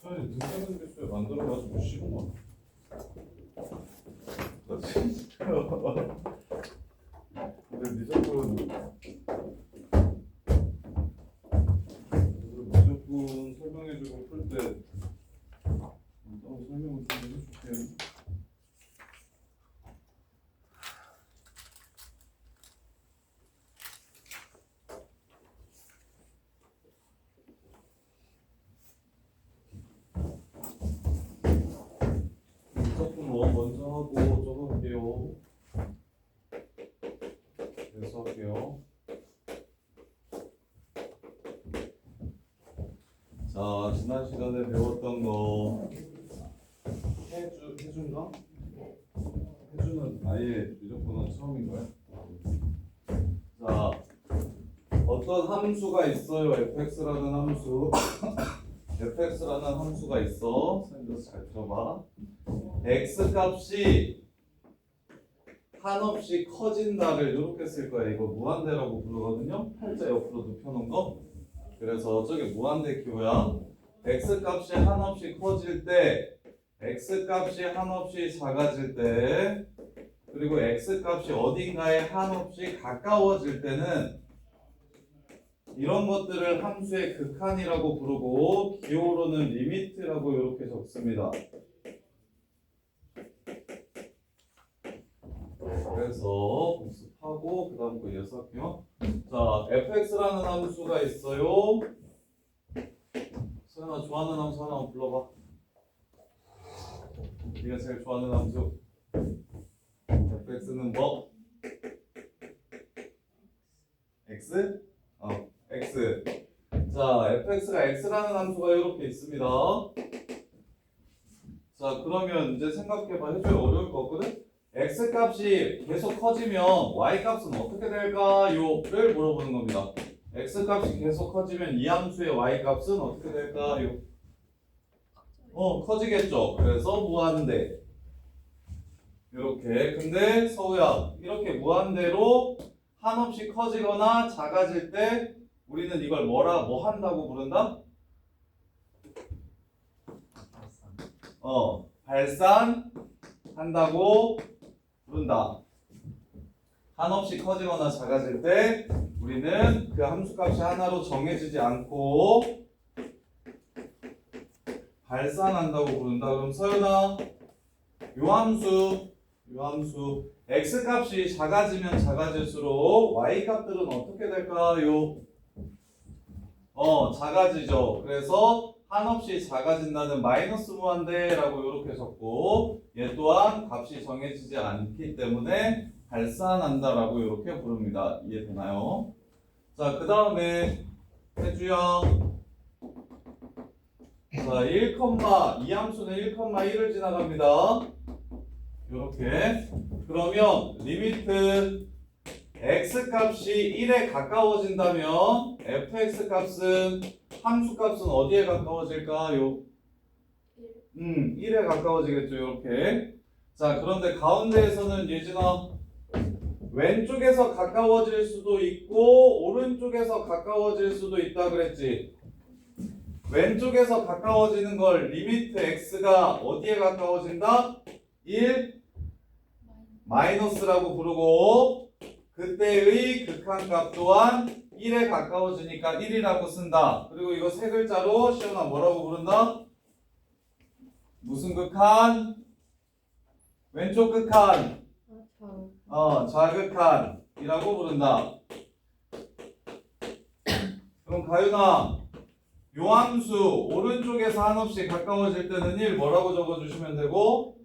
아니 눈사람 개수에 만들어가지고 싫은 나 진짜. 근데 네 자꾸 무조건 설명해주고 풀 때 따로 설명을 좀 해줄게. 무조건 뭐 먼저 하고 적어볼게요. 그래서 할게요. 자, 지난 시간에 배웠던 거 해준가? 해주는 아예 무조건은 처음인 거야? 자, 어떤 함수가 있어요. fx라는 함수. fx라는 함수가 있어. 선생님들 잘 들어봐. x 값이 한없이 커진다를 이렇게 쓸 거야. 이거 무한대라고 부르거든요. 팔자 옆으로 눕혀놓은 거. 그래서 저게 무한대 기호야. x 값이 한없이 커질 때, x 값이 한없이 작아질 때, 그리고 x 값이 어딘가에 한없이 가까워질 때는 이런 것들을 함수의 극한이라고 부르고 기호로는 리미트라고 이렇게 적습니다. 그래서 복습하고 그 다음 거 이어서 할게요. 자, fx라는 함수가 있어요. 소연아 좋아하는 함수 하나 불러봐. 네가 제일 좋아하는 함수. fx는 뭐? x? x. 자, fx가 x라는 함수가 이렇게 있습니다. 자, 그러면 이제 생각해봐. 해줘야 어려울 거 없거든? x 값이 계속 커지면 y 값은 어떻게 될까요?를 물어보는 겁니다. x 값이 계속 커지면 이 함수의 y 값은 어떻게 될까요? 커지겠죠. 그래서 무한대. 이렇게. 근데 서우야, 이렇게 무한대로 한없이 커지거나 작아질 때 우리는 이걸 뭐 한다고 부른다? 발산한다고 부른다. 한없이 커지거나 작아질 때 우리는 그 함수값이 하나로 정해지지 않고 발산한다고 부른다. 그럼 서연아, 요 함수 x 값이 작아지면 작아질수록 y 값들은 어떻게 될까요? 작아지죠. 그래서 한없이 작아진다는 마이너스 무한대라고 이렇게 적고, 얘 또한 값이 정해지지 않기 때문에 발산한다라고 이렇게 부릅니다. 이해되나요? 자, 그 다음에 해주야. 자, 이 함수는 1,1을 지나갑니다. 이렇게. 그러면 리미트 x 값이 1에 가까워진다면 fx 값은 함수 값은 어디에 가까워질까요? 1에 가까워지겠죠. 이렇게. 자, 그런데 가운데에서는 예진아, 왼쪽에서 가까워질 수도 있고 오른쪽에서 가까워질 수도 있다 그랬지. 왼쪽에서 가까워지는 걸 리미트 x가 어디에 가까워진다? 1 마이너스라고 부르고, 그때의 극한값 또한 1에 가까워지니까 1이라고 쓴다. 그리고 이거 세 글자로 시험아 뭐라고 부른다? 무슨 극한? 왼쪽 극한. 좌극한이라고 부른다. 그럼 가윤아, 요 함수 오른쪽에서 한없이 가까워질 때는 1 뭐라고 적어주시면 되고,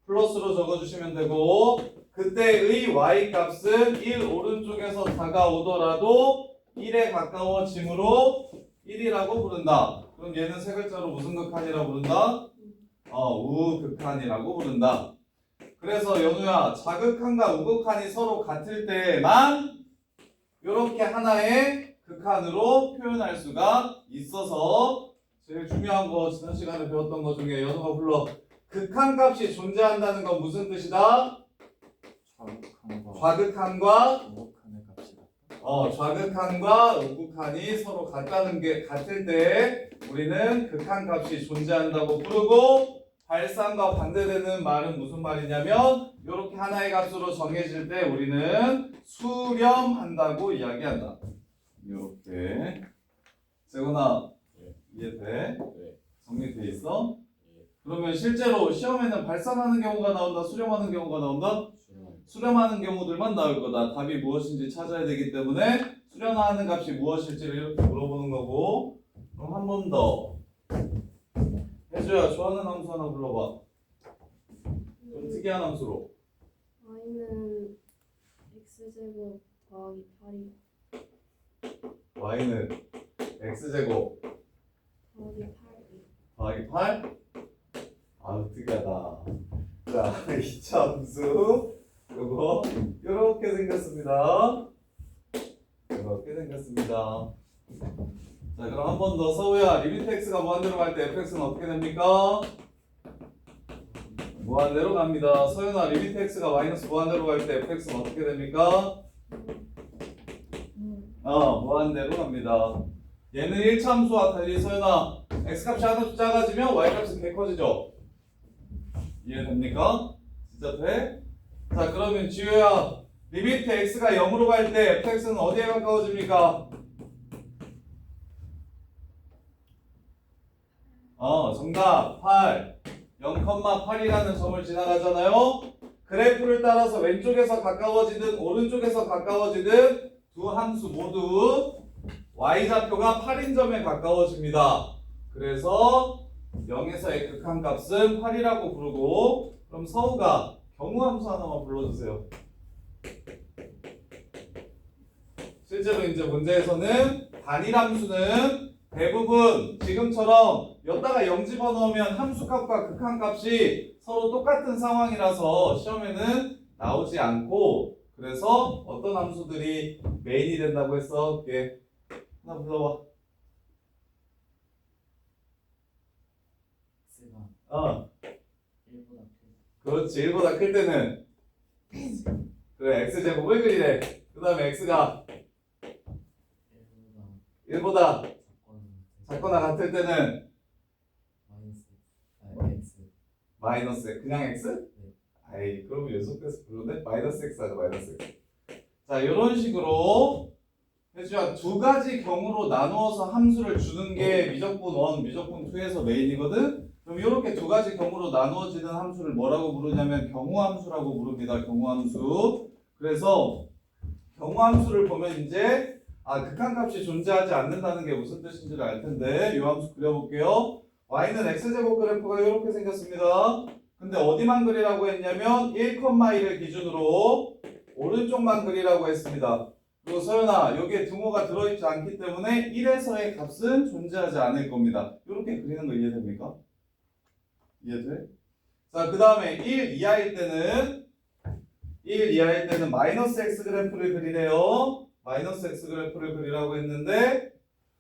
플러스로 적어주시면 되고, 그때의 y 값은 1 오른쪽에서 다가오더라도 1에 가까워짐으로 1이라고 부른다. 그럼 얘는 세 글자로 무슨 극한이라고 부른다? 우극한이라고 부른다. 그래서 연우야, 자극한과 우극한이 서로 같을 때만 이렇게 하나의 극한으로 표현할 수가 있어서, 제일 중요한 거 지난 시간에 배웠던 것 중에 연우가 불러 극한값이 존재한다는 건 무슨 뜻이다? 좌극한과 우극한의 값이다. 좌극한과 우극한이 서로 같다는 게 같을 때 우리는 극한 값이 존재한다고 부르고 발산과 반대되는 말은 무슨 말이냐면 이렇게 하나의 값으로 정해질 때 우리는 수렴한다고 이야기한다. 이렇게. 재건아 이해돼? 네. 정리돼 있어? 예. 그러면 실제로 시험에는 발산하는 경우가 나온다, 수렴하는 경우가 나온다? 수렴하는 경우들만 나올 거다. 답이 무엇인지 찾아야 되기 때문에 수렴하는 값이 무엇일지를 이렇게 물어보는 거고. 그럼 한 번 더. 혜주야, 좋아하는 함수 하나 불러봐. 좀 특이한 함수로. y는 x제곱 더하기 8이 y는 x제곱 더하기 8이 더하기 8? 아우 특이하다. 자, 2차 함수 요거 요렇게 생겼습니다. 요렇게 생겼습니다. 자, 그럼 한 번 더. 서우야, 리미트 x가 무한대로 갈 때 fx는 어떻게 됩니까? 무한대로 갑니다. 서윤아, 리미트 x가 마이너스 무한대로 갈 때 fx는 어떻게 됩니까? 무한대로 갑니다. 얘는 1차 함수와 달리 서윤아, x값이 하나씩 작아지면 y값은 개 커지죠? 이해됩니까? 진짜 돼? 자, 그러면 지효야, 리미트 x가 0으로 갈 때 fx는 어디에 가까워집니까? 정답 8. 0,8이라는 점을 지나가잖아요. 그래프를 따라서 왼쪽에서 가까워지든 오른쪽에서 가까워지든 두 함수 모두 y좌표가 8인 점에 가까워집니다. 그래서 0에서의 극한값은 8이라고 부르고, 그럼 서우가 경우함수 하나만 불러주세요. 실제로 이제 문제에서는 단일함수는 대부분 지금처럼 여기다가 0 집어넣으면 함수값과 극한값이 서로 똑같은 상황이라서 시험에는 나오지 않고, 그래서 어떤 함수들이 메인이 된다고 했어? 이렇게 하나 불러봐. x가 1보다 그렇지. 1보다 클 때는 그래, x제곱을 그리래. 그 다음에 x가 1보다 작거나 같을 때는 마이너스 그냥 x? 네. 아이, 그러면 연속돼서 불렀네? 마이너스 x 하자, 마이너스 x. 자, 이런 식으로 혜주야, 두 가지 경우로 나누어서 함수를 주는 게 미적분 1, 미적분 2에서 메인이거든? 그럼 이렇게 두 가지 경우로 나누어지는 함수를 뭐라고 부르냐면 경우함수라고 부릅니다. 경우함수. 그래서 경우함수를 보면 이제 극한값이 존재하지 않는다는 게 무슨 뜻인지를 알 텐데, 이 함수 그려볼게요. y는 x제곱 그래프가 이렇게 생겼습니다. 근데 어디만 그리라고 했냐면 1,1을 기준으로 오른쪽만 그리라고 했습니다. 그리고 서연아, 여기에 등호가 들어있지 않기 때문에 1에서의 값은 존재하지 않을 겁니다. 이렇게 그리는 거 이해됩니까? 이해돼? 자, 그 다음에 1 이하일 때는 마이너스 x 그래프를 그리래요. 마이너스 x 그래프를 그리라고 했는데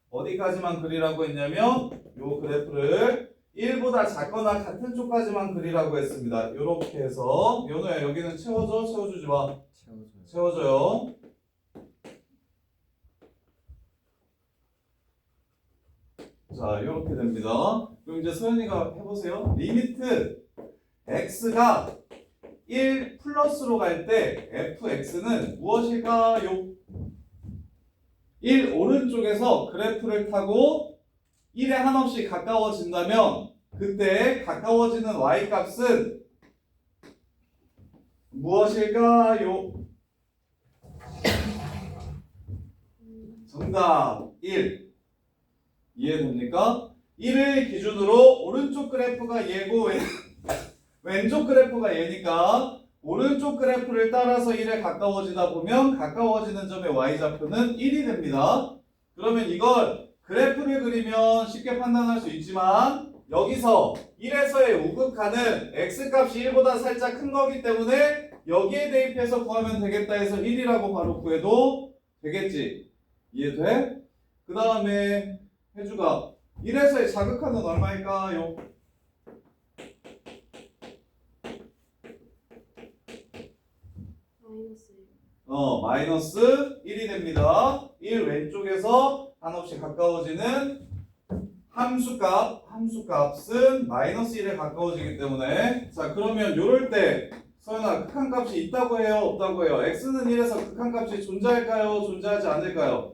어디까지만 그리라고 했냐면 요 그래프를 1보다 작거나 같은 쪽까지만 그리라고 했습니다. 이렇게 해서 연우야, 여기는 채워줘? 채워주지 마. 채워줘요. 자, 이렇게 됩니다. 그럼 이제 서연이가 해보세요. 리미트 x가 1 플러스로 갈 때 fx는 무엇일까요? 1 오른쪽에서 그래프를 타고 1에 한없이 가까워진다면 그때 가까워지는 y값은 무엇일까요? 정답 1. 이해됩니까? 1을 기준으로 오른쪽 그래프가 얘고 왼쪽 그래프가 얘니까 오른쪽 그래프를 따라서 1에 가까워지다 보면 가까워지는 점의 y좌표는 1이 됩니다. 그러면 이걸 그래프를 그리면 쉽게 판단할 수 있지만 여기서 1에서의 우극한은 x값이 1보다 살짝 큰 거기 때문에 여기에 대입해서 구하면 되겠다 해서 1이라고 바로 구해도 되겠지. 이해돼? 그 다음에 혜주가 1에서의 자극한은 얼마일까요? 마이너스 1이 됩니다. 1 왼쪽에서 한없이 가까워지는 함수값은 마이너스 1에 가까워지기 때문에 자 그러면 요럴 때 서연아 극한값이 있다고 해요? 없다고 해요? x는 1에서 극한값이 존재할까요? 존재하지 않을까요?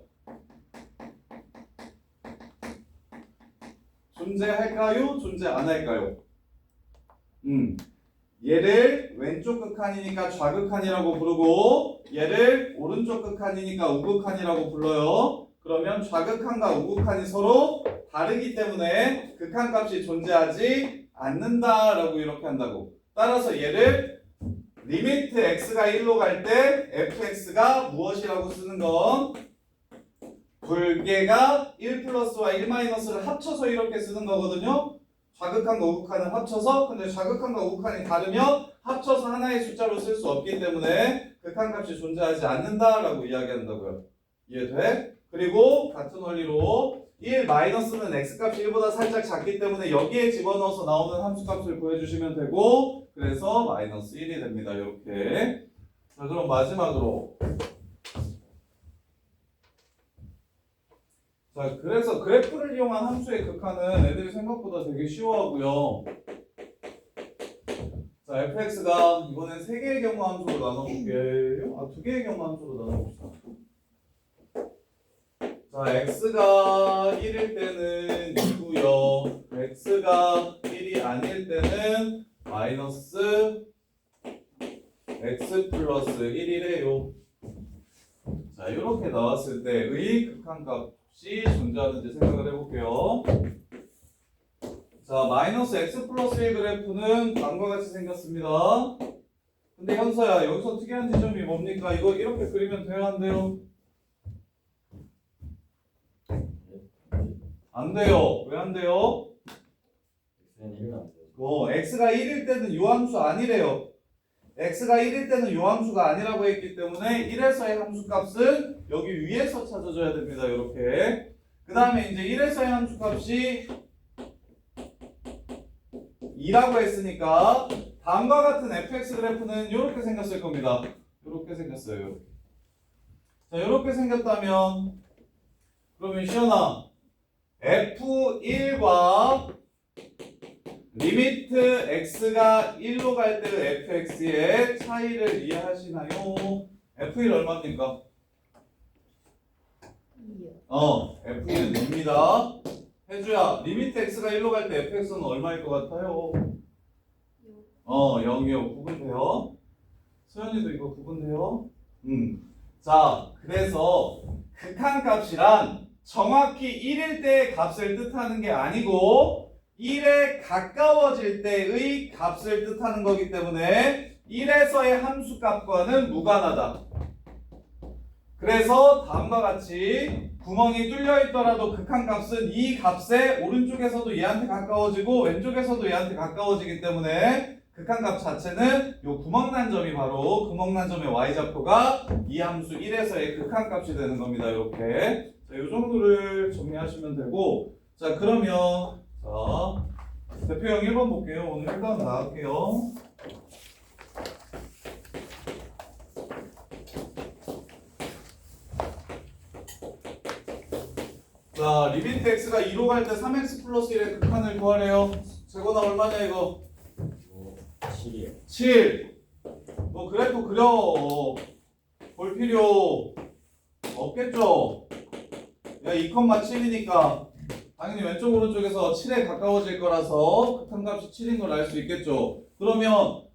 존재할까요? 존재 안 할까요? 얘를 왼쪽 극한이니까 좌극한이라고 부르고 얘를 오른쪽 극한이니까 우극한이라고 불러요. 그러면 좌극한과 우극한이 서로 다르기 때문에 극한값이 존재하지 않는다라고 이렇게 한다고. 따라서 얘를 리미트 x가 1로 갈 때 fx가 무엇이라고 쓰는 건 굴계가 1 플러스와 1 마이너스를 합쳐서 이렇게 쓰는 거거든요. 좌극한과 우극한을 합쳐서. 근데 좌극한과 우극한이 다르면 합쳐서 하나의 숫자로 쓸 수 없기 때문에 극한값이 존재하지 않는다라고 이야기한다고요. 이해돼? 그리고 같은 원리로 1 마이너스는 x값이 1보다 살짝 작기 때문에 여기에 집어넣어서 나오는 함수값을 구해주시면 되고 그래서 마이너스 1이 됩니다. 이렇게. 자 그럼 마지막으로 자 그래서 그래프를 이용한 함수의 극한은 애들이 생각보다 되게 쉬워하고요. 자 fx가 이번엔 3개의 경우 함수로 나눠볼게요. 2개의 경우 함수로 나눠봅시다. 자 x가 1일 때는 2고요. x가 1이 아닐 때는 마이너스 x 플러스 1이래요. 자 이렇게 나왔을 때의 극한값이 존재하는지 생각을 해볼게요. 자 마이너스 x 플러스 1 그래프는 다음과 같이 생겼습니다. 근데 현서야 여기서 특이한 지점이 뭡니까? 이거 이렇게 그리면 돼요 안 돼요? 안 돼요. 왜 안 돼요? x는 1은 안 돼요. x가 1일 때는 요함수 아니래요. x가 1일 때는 요함수가 아니라고 했기 때문에 1에서의 함수값은 여기 위에서 찾아줘야 됩니다. 이렇게. 그 다음에 이제 1에서의 함수값이 2라고 했으니까 다음과 같은 fx 그래프는 이렇게 생겼을 겁니다. 이렇게 생겼어요. 이렇게. 자, 이렇게 생겼다면 그러면 시연아 f1과 리미트 x가 1로 갈 때 fx의 차이를 이해하시나요? f1 얼마입니까? 2요. f1은 2입니다. 혜주야, 리미트 x가 1로 갈 때 fx는 얼마일 것 같아요? 0이요. 구분돼요. 소연이도 이거 구분돼요? 자, 그래서 극한값이란 정확히 1일 때의 값을 뜻하는 게 아니고 1에 가까워질 때의 값을 뜻하는 거기 때문에 1에서의 함수값과는 무관하다. 그래서 다음과 같이 구멍이 뚫려 있더라도 극한값은 이 값의 오른쪽에서도 얘한테 가까워지고 왼쪽에서도 얘한테 가까워지기 때문에 극한값 자체는 이 구멍난 점이 바로 구멍난 점의 y좌표가 이 함수 1에서의 극한값이 되는 겁니다. 이렇게. 자, 이 정도를 정리하시면 되고 자 그러면 자 대표형 1번 볼게요. 오늘 1번 나갈게요. 자 리미트 x가 2로 갈 때 3x 플러스 1의 극한을 구하래요. 제곱나 얼마냐 이거? 7이에요. 7. 뭐 그래프 그려 볼 필요 없겠죠? 야 2,7이니까 당연히 왼쪽 오른쪽에서 7에 가까워질 거라서 극한값이 7인 걸 알 수 있겠죠. 그러면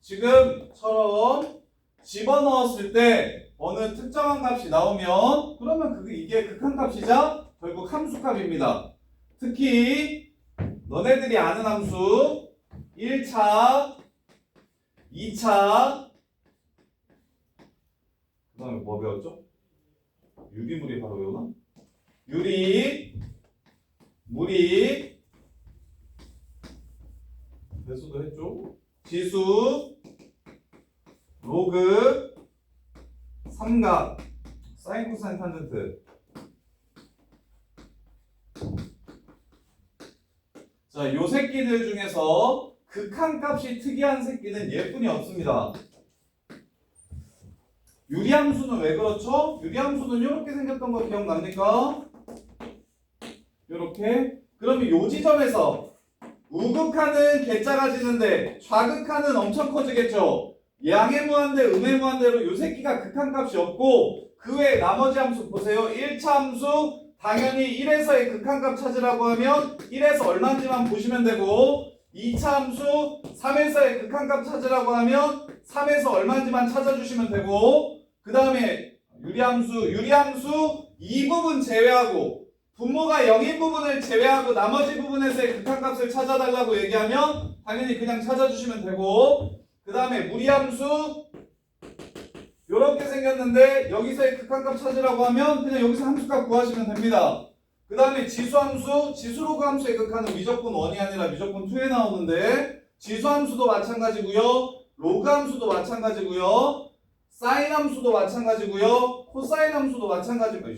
지금처럼 집어넣었을 때 어느 특정한 값이 나오면 그러면 이게 극한값이자 결국 함수값입니다. 특히 너네들이 아는 함수 1차, 2차 그 다음에 뭐 배웠죠? 유리물이 바로 외우나? 유리, 무리 배수도 했죠? 지수, 로그, 삼각, 사인, 코사인, 탄젠트. 자, 요 새끼들 중에서 극한값이 특이한 새끼는 얘뿐이 없습니다. 유리함수는 왜 그렇죠? 유리함수는 이렇게 생겼던 거 기억납니까? 이렇게. 그러면 요 지점에서 우극하는 개짜 가지는데 좌극하는 엄청 커지겠죠? 양의 무한대, 음의 무한대로 요 새끼가 극한값이 없고 그 외에 나머지 함수 보세요. 1차 함수 당연히 1에서의 극한값 찾으라고 하면 1에서 얼마인지만 보시면 되고 2차 함수 3에서의 극한값 찾으라고 하면 3에서 얼마인지만 찾아주시면 되고 그 다음에 유리함수 이 부분 제외하고 분모가 0인 부분을 제외하고 나머지 부분에서의 극한값을 찾아달라고 얘기하면 당연히 그냥 찾아주시면 되고 그 다음에 무리함수 요렇게 생겼는데 여기서의 극한값 찾으라고 하면 그냥 여기서 함수값 구하시면 됩니다. 그 다음에 지수함수, 지수로그 함수의 극한은 미적분 1이 아니라 미적분 2에 나오는데 지수함수도 마찬가지고요. 로그 함수도 마찬가지고요. 사인 함수도 마찬가지고요. 코사인 함수도 마찬가지고요.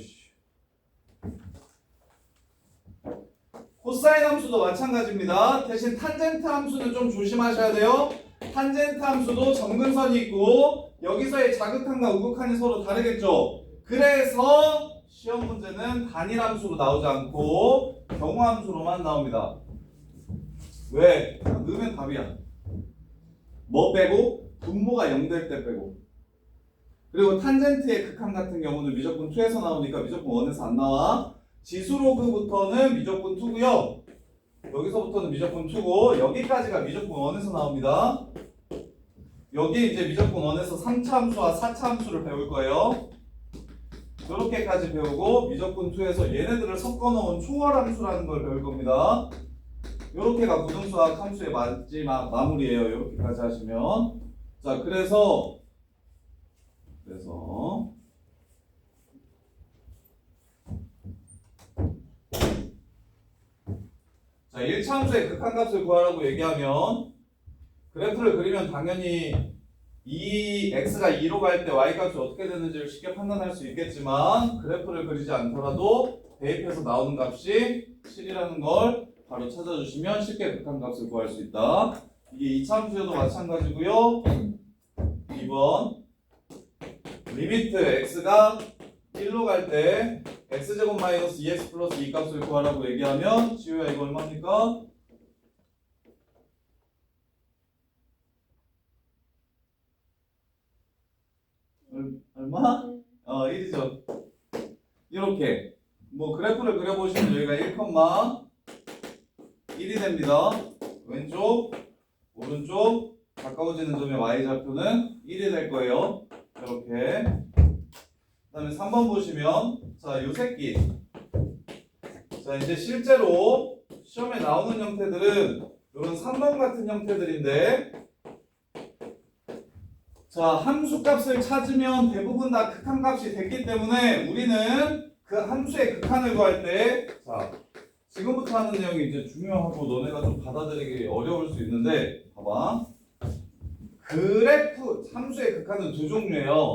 코사인 함수도 마찬가지입니다. 대신 탄젠트 함수는 좀 조심하셔야 돼요. 탄젠트 함수도 점근선이 있고 여기서의 자극한과 우극한이 서로 다르겠죠. 그래서 시험 문제는 단일 함수로 나오지 않고 경우 함수로만 나옵니다. 왜? 넣으면 답이야. 뭐 빼고? 분모가 0 될 때 빼고. 그리고 탄젠트의 극한 같은 경우는 미적분 2에서 나오니까 미적분 1에서 안 나와. 지수로그부터는 미적분 2고요. 여기서부터는 미적분 2고 여기까지가 미적분 1에서 나옵니다. 여기 이제 미적분 1에서 3차 함수와 4차 함수를 배울 거예요. 이렇게까지 배우고 미적분 2에서 얘네들을 섞어놓은 초월함수라는 걸 배울 겁니다. 이렇게가 고등수학 함수의 마지막 마무리예요. 이렇게까지 하시면 자 그래서 자 1차 함수의 극한값을 구하라고 얘기하면 그래프를 그리면 당연히 이 x가 2로 갈 때 y값이 어떻게 되는지를 쉽게 판단할 수 있겠지만 그래프를 그리지 않더라도 대입해서 나오는 값이 7이라는 걸 바로 찾아주시면 쉽게 극한값을 구할 수 있다. 이게 2차 함수여도 마찬가지고요. 2번 리미트 x가 1로 갈 때 x제곱 마이너스 2x 플러스 2 값을 구하라고 얘기하면 지우야 이거 얼마입니까? 얼마? 1이죠. 이렇게 뭐 그래프를 그려보시면 여기가 1,1이 됩니다. 왼쪽, 오른쪽 가까워지는 점의 y좌표는 1이 될 거예요. 이렇게. 그 다음에 3번 보시면 자, 요 새끼. 자, 이제 실제로 시험에 나오는 형태들은 이런 3번 같은 형태들인데 자, 함수 값을 찾으면 대부분 다 극한값이 됐기 때문에 우리는 그 함수의 극한을 구할 때 자, 지금부터 하는 내용이 이제 중요하고 너네가 좀 받아들이기 어려울 수 있는데 봐봐. 그래프 함수의 극한은 두 종류예요.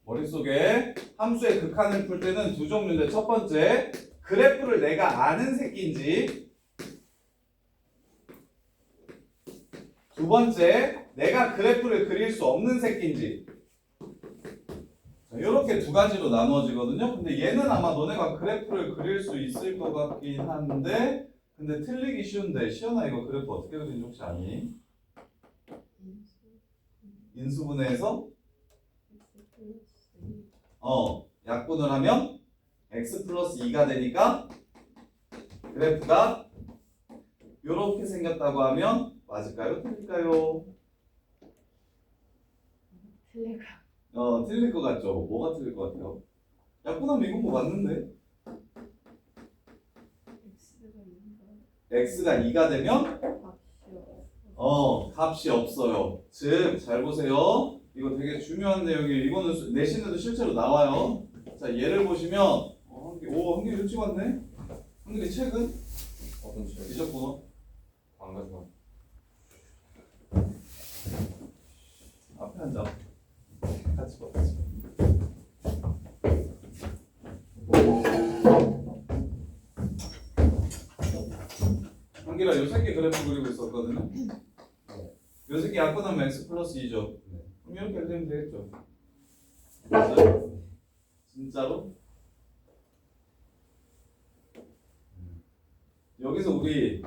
머릿속에 함수의 극한을 풀 때는 두 종류인데 첫 번째 그래프를 내가 아는 새끼인지 두 번째 내가 그래프를 그릴 수 없는 새끼인지 이렇게 두 가지로 나누어지거든요. 근데 얘는 아마 너네가 그래프를 그릴 수 있을 것 같긴 한데 근데 틀리기 쉬운데 시연아 이거 그래프 어떻게 그리는지 혹시 아니? 인수분해해서 약분을 하면 x 플러스 2가 되니까 그래프가 이렇게 생겼다고 하면 맞을까요? 틀릴까요? 틀릴 것 같죠? 뭐가 틀릴 것 같아요? 약분하면 이건 뭐 맞는데? x가 2가 되면 값이 없어요. 즉, 잘 보세요. 이거 되게 중요한 내용이에요. 이거는 내신에도 실제로 나와요. 자, 예를 보시면 한개 일찍 왔네? 한개 책은? 어떤 책? 미적분어? 안 가져와. 앞에 앉아. 같이 봐. 같이 봐. 한기라 요 새끼 그래프 그리고 있었거든요. 요 새끼 약분하면 x 플러스 2죠. 네. 그럼 이렇게 되면 되겠죠. 맞아요? 진짜로? 여기서 우리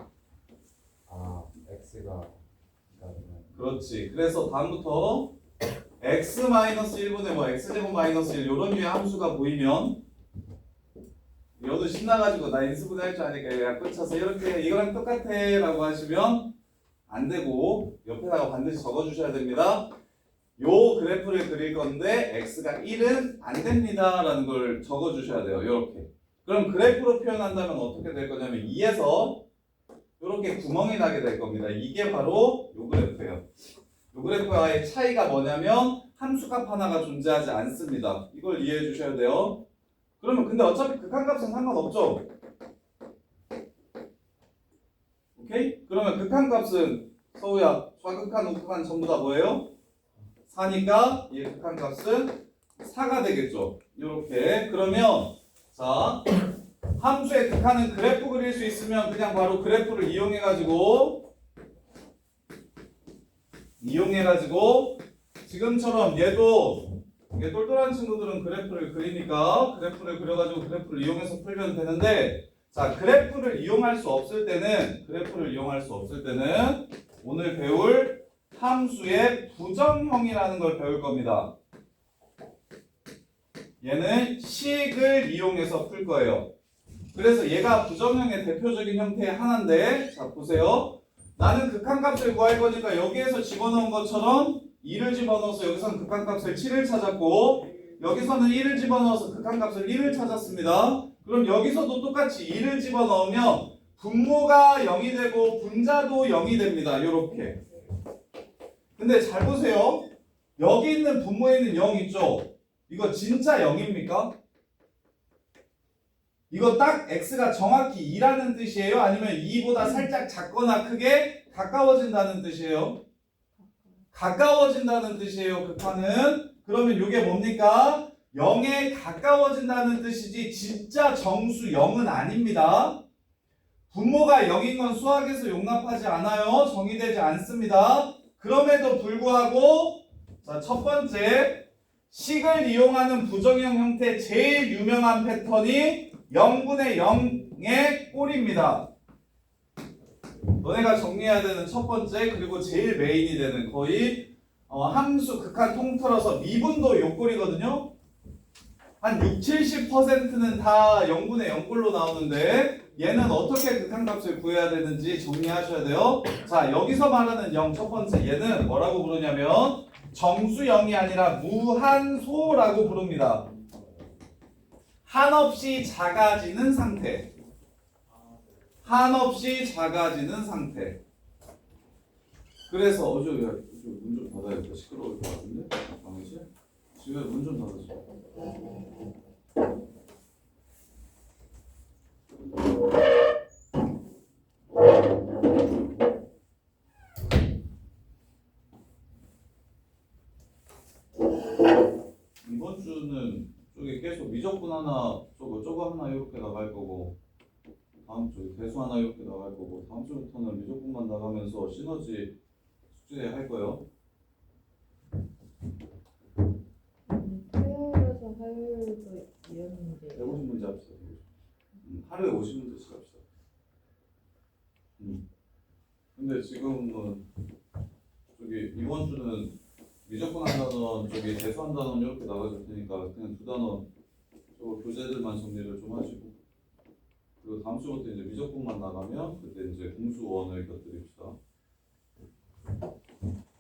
아 x가 그렇지. 그래서 다음부터 x-1분의 뭐 x제곱 마이너스 1 이런 류의 함수가 보이면 여도 신나가지고 나 인수분해 할 줄 아니까 약분 쳐서 이렇게 이거랑 똑같아 라고 하시면 안 되고 옆에다가 반드시 적어주셔야 됩니다. 요 그래프를 그릴 건데 x가 1은 안 됩니다 라는 걸 적어주셔야 돼요. 이렇게. 그럼 그래프로 표현한다면 어떻게 될 거냐면 2에서 이렇게 구멍이 나게 될 겁니다. 이게 바로 요 그래프예요. 요 그래프와의 차이가 뭐냐면 함수값 하나가 존재하지 않습니다. 이걸 이해해 주셔야 돼요. 그러면 근데 어차피 극한값은 상관없죠. 오케이? 그러면 극한값은 서우야 좌극한 우극한 전부 다 뭐예요? 4니까 이 극한값은 4가 되겠죠. 이렇게. 그러면 자 함수의 극한은 그래프 그릴 수 있으면 그냥 바로 그래프를 이용해가지고 지금처럼 얘도 이게 똘똘한 친구들은 그래프를 그리니까 그래프를 그려가지고 그래프를 이용해서 풀면 되는데 자 그래프를 이용할 수 없을 때는 오늘 배울 함수의 부정형이라는 걸 배울 겁니다. 얘는 식을 이용해서 풀 거예요. 그래서 얘가 부정형의 대표적인 형태의 하나인데 자 보세요. 나는 극한값을 구할 거니까 여기에서 집어넣은 것처럼 2를 집어넣어서 여기서는 극한값을 7을 찾았고 여기서는 1을 집어넣어서 극한값을 1을 찾았습니다. 그럼 여기서도 똑같이 2를 집어넣으면 분모가 0이 되고 분자도 0이 됩니다. 요렇게. 근데 잘 보세요. 여기 있는 분모에는 0 있죠? 이거 진짜 0입니까? 이거 딱 x가 정확히 2라는 뜻이에요? 아니면 2보다 살짝 작거나 크게 가까워진다는 뜻이에요? 가까워진다는 뜻이에요. 극한은. 그러면 이게 뭡니까? 0에 가까워진다는 뜻이지 진짜 정수 0은 아닙니다. 분모가 0인 건 수학에서 용납하지 않아요. 정의되지 않습니다. 그럼에도 불구하고 자, 첫 번째 식을 이용하는 부정형 형태 제일 유명한 패턴이 0분의 0의 꼴입니다. 너네가 정리해야 되는 첫 번째 그리고 제일 메인이 되는 거의 함수 극한 통틀어서 미분도 요 꼴이거든요. 한 60-70%는 다 0분의 0꼴로 나오는데 얘는 어떻게 극한값을 구해야 되는지 정리하셔야 돼요. 자 여기서 말하는 0 첫 번째 얘는 뭐라고 부르냐면 정수영이 아니라 무한소라고 부릅니다. 한없이 작아지는 상태. 한없이 작아지는 상태. 그래서 문 좀 닫아야겠다. 시끄러울 것 같은데 방에서 집에 문 좀 닫아줘. 이번 주는 저기 계속 미적분 하나 저거 하나 이렇게 나갈 거고 다음 주 대수 하나 이렇게 나갈 거고 다음 주부터는 미적분만 나가면서 시너지 숙제 할 거예요. 토요일에서 화요일도 이었는데 150문제 합시다. 하루에 50문제씩 합시다. 근데 지금은 저기 이번 주는 미적분 한 단원, 저기 대수 한 단원 이렇게 나가줄 테니까 그냥 두 단원 저거 교재들만 정리를 좀 하시고 그리고 다음 주부터 이제 미적분만 나가면 그때 이제 공수원을 곁들입시다.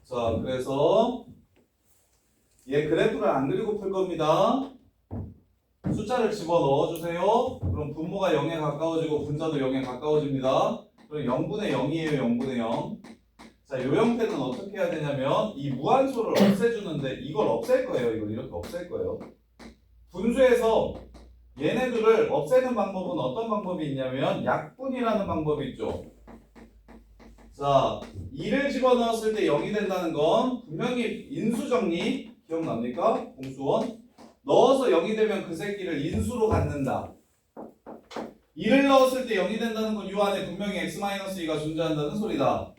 자, 그래서 얘 그래프를 안 그리고 풀 겁니다. 숫자를 집어 넣어주세요. 그럼 분모가 0에 가까워지고 분자도 0에 가까워집니다. 그럼 0분의 0이에요. 0분의 0. 자, 요 형태는 어떻게 해야 되냐면 이 무한소를 없애주는데 이걸 없앨 거예요. 이걸 이렇게 없앨 거예요. 분수에서 얘네들을 없애는 방법은 어떤 방법이 있냐면 약분이라는 방법이 있죠. 자, 2를 집어넣었을 때 0이 된다는 건 분명히 인수정리 기억납니까? 공수원 넣어서 0이 되면 그 새끼를 인수로 갖는다. 2를 넣었을 때 0이 된다는 건 이 안에 분명히 x-2가 존재한다는 소리다.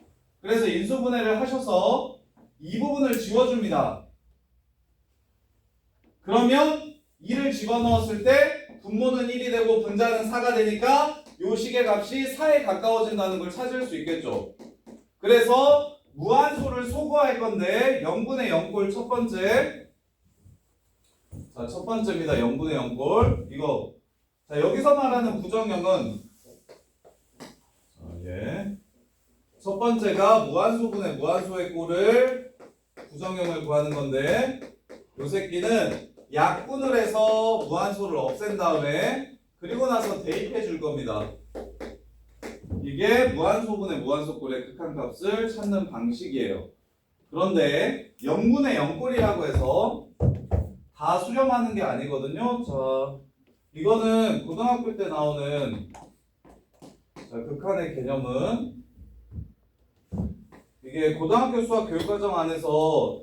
그래서 인수분해를 하셔서 이 부분을 지워줍니다. 그러면 2를 집어넣었을 때 분모는 1이 되고 분자는 4가 되니까 요 식의 값이 4에 가까워진다는 걸 찾을 수 있겠죠. 그래서 무한소를 소거할 건데 0분의 0꼴 첫 번째. 자, 첫 번째입니다. 0분의 0꼴. 이거. 자, 여기서 말하는 부정형은 첫 번째가 무한소분의 무한소의 꼴을 부정형을 구하는 건데 요 새끼는 약분을 해서 무한소를 없앤 다음에 그리고 나서 대입해 줄 겁니다. 이게 무한소분의 무한소꼴의 극한값을 찾는 방식이에요. 그런데 0분의 0꼴이라고 해서 다 수렴하는 게 아니거든요. 자, 이거는 고등학교 때 나오는 극한의 개념은 이게 고등학교 수학 교육과정 안에서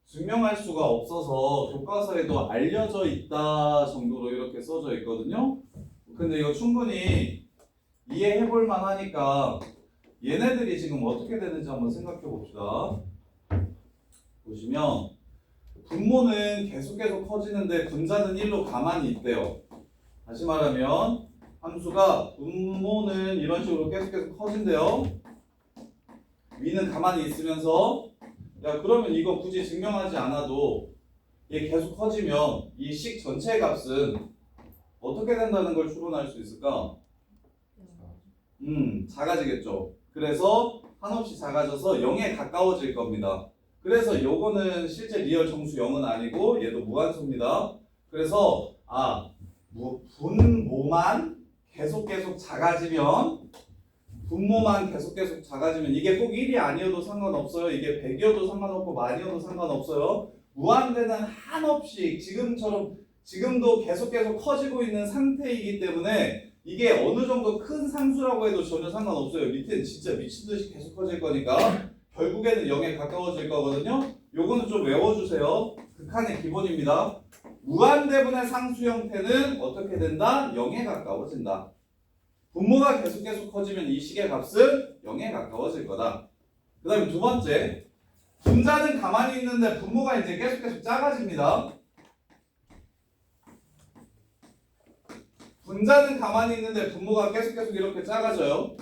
증명할 수가 없어서 교과서에도 알려져 있다 정도로 이렇게 써져 있거든요. 근데 이거 충분히 이해해 볼 만하니까 얘네들이 지금 어떻게 되는지 한번 생각해 봅시다. 보시면 분모는 계속 커지는데 분자는 1로 가만히 있대요. 다시 말하면 함수가 분모는 이런 식으로 계속 커진대요. 위는 가만히 있으면서 야 그러면 이거 굳이 증명하지 않아도 얘 계속 커지면 이 식 전체의 값은 어떻게 된다는 걸 추론할 수 있을까? 작아지겠죠. 그래서 한없이 작아져서 0에 가까워질 겁니다. 그래서 요거는 실제 리얼 정수 0은 아니고 얘도 무한소입니다. 그래서 분모만 계속 작아지면 분모만 계속 작아지면 이게 꼭 1이 아니어도 상관없어요. 이게 100이어도 상관없고 만이어도 상관없어요. 무한대는 한없이 지금처럼 지금도 계속 커지고 있는 상태이기 때문에 이게 어느 정도 큰 상수라고 해도 전혀 상관없어요. 밑에는 진짜 미친듯이 계속 커질 거니까 결국에는 0에 가까워질 거거든요. 요거는 좀 외워주세요. 극한의 기본입니다. 무한대분의 상수 형태는 어떻게 된다? 0에 가까워진다. 분모가 계속 커지면 이 식의 값은 0에 가까워질 거다. 그 다음에 두 번째, 분자는 가만히 있는데 분모가 이제 계속 작아집니다. 분자는 가만히 있는데 분모가 계속 이렇게 작아져요.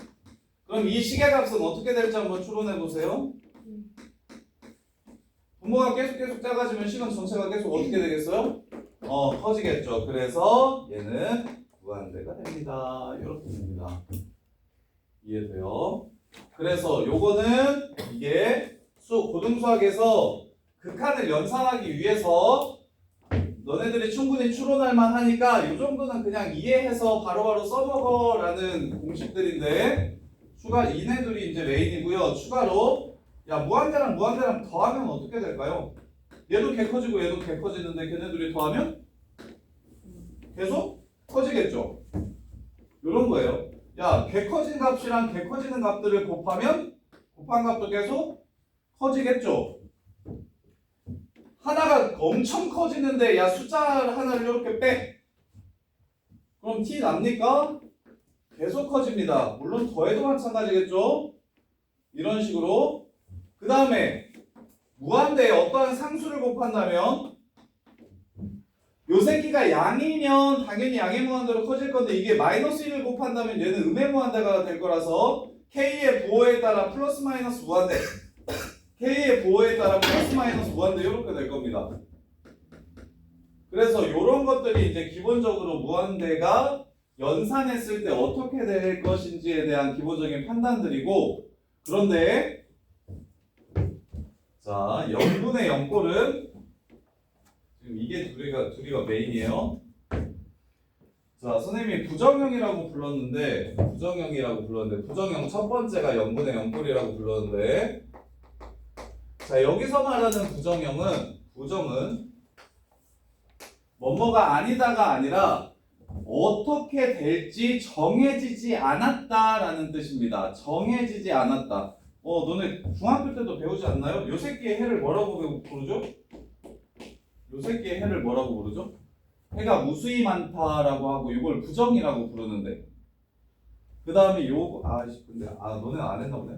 그럼 이 식의 값은 어떻게 될지 한번 추론해 보세요. 분모가 계속 작아지면 식은 전체가 계속 어떻게 되겠어요? 커지겠죠. 그래서 얘는 무한대가 됩니다. 이렇게 됩니다. 이해돼요? 그래서 요거는 이게 고등수학에서 극한을 연산하기 위해서 너네들이 충분히 추론할 만하니까 이 정도는 그냥 이해해서 바로바로 써먹어라는 공식들인데 얘네들이 이제 메인이고요. 추가로 무한대랑 더하면 어떻게 될까요? 얘도 개 커지고 얘도 개 커지는데 걔네들이 더하면 계속 커지겠죠. 이런 거예요. 개 커진 값이랑 개 커지는 값들을 곱하면 곱한 값도 계속 커지겠죠. 하나가 엄청 커지는데 숫자 하나를 이렇게 빼. 그럼 t 납니까? 계속 커집니다. 물론 더해도 마찬가지겠죠. 이런 식으로. 그 다음에 무한대에 어떠한 상수를 곱한다면 요 새끼가 양이면 당연히 양의 무한대로 커질 건데 이게 마이너스 1을 곱한다면 얘는 음의 무한대가 될 거라서 k의 부호에 따라 플러스 마이너스 무한대 k의 부호에 따라 플러스 마이너스 무한대 이렇게 될 겁니다. 그래서 이런 것들이 이제 기본적으로 무한대가 연산했을 때 어떻게 될 것인지에 대한 기본적인 판단들이고 그런데 자 0분의 0꼴은 지금 이게 둘이가 메인이에요. 자 선생님이 부정형이라고 불렀는데 부정형 첫 번째가 0분의 0꼴이라고 불렀는데 자 여기서 말하는 부정은 뭐뭐가 아니다가 아니라 어떻게 될지 정해지지 않았다라는 뜻입니다. 정해지지 않았다. 너네 중학교 때도 배우지 않나요? 요 새끼의 해를 뭐라고 부르죠? 요 새끼의 해를 뭐라고 부르죠? 해가 무수히 많다라고 하고 이걸 부정이라고 부르는데 그 다음에 근데 너네 안 했나 보네.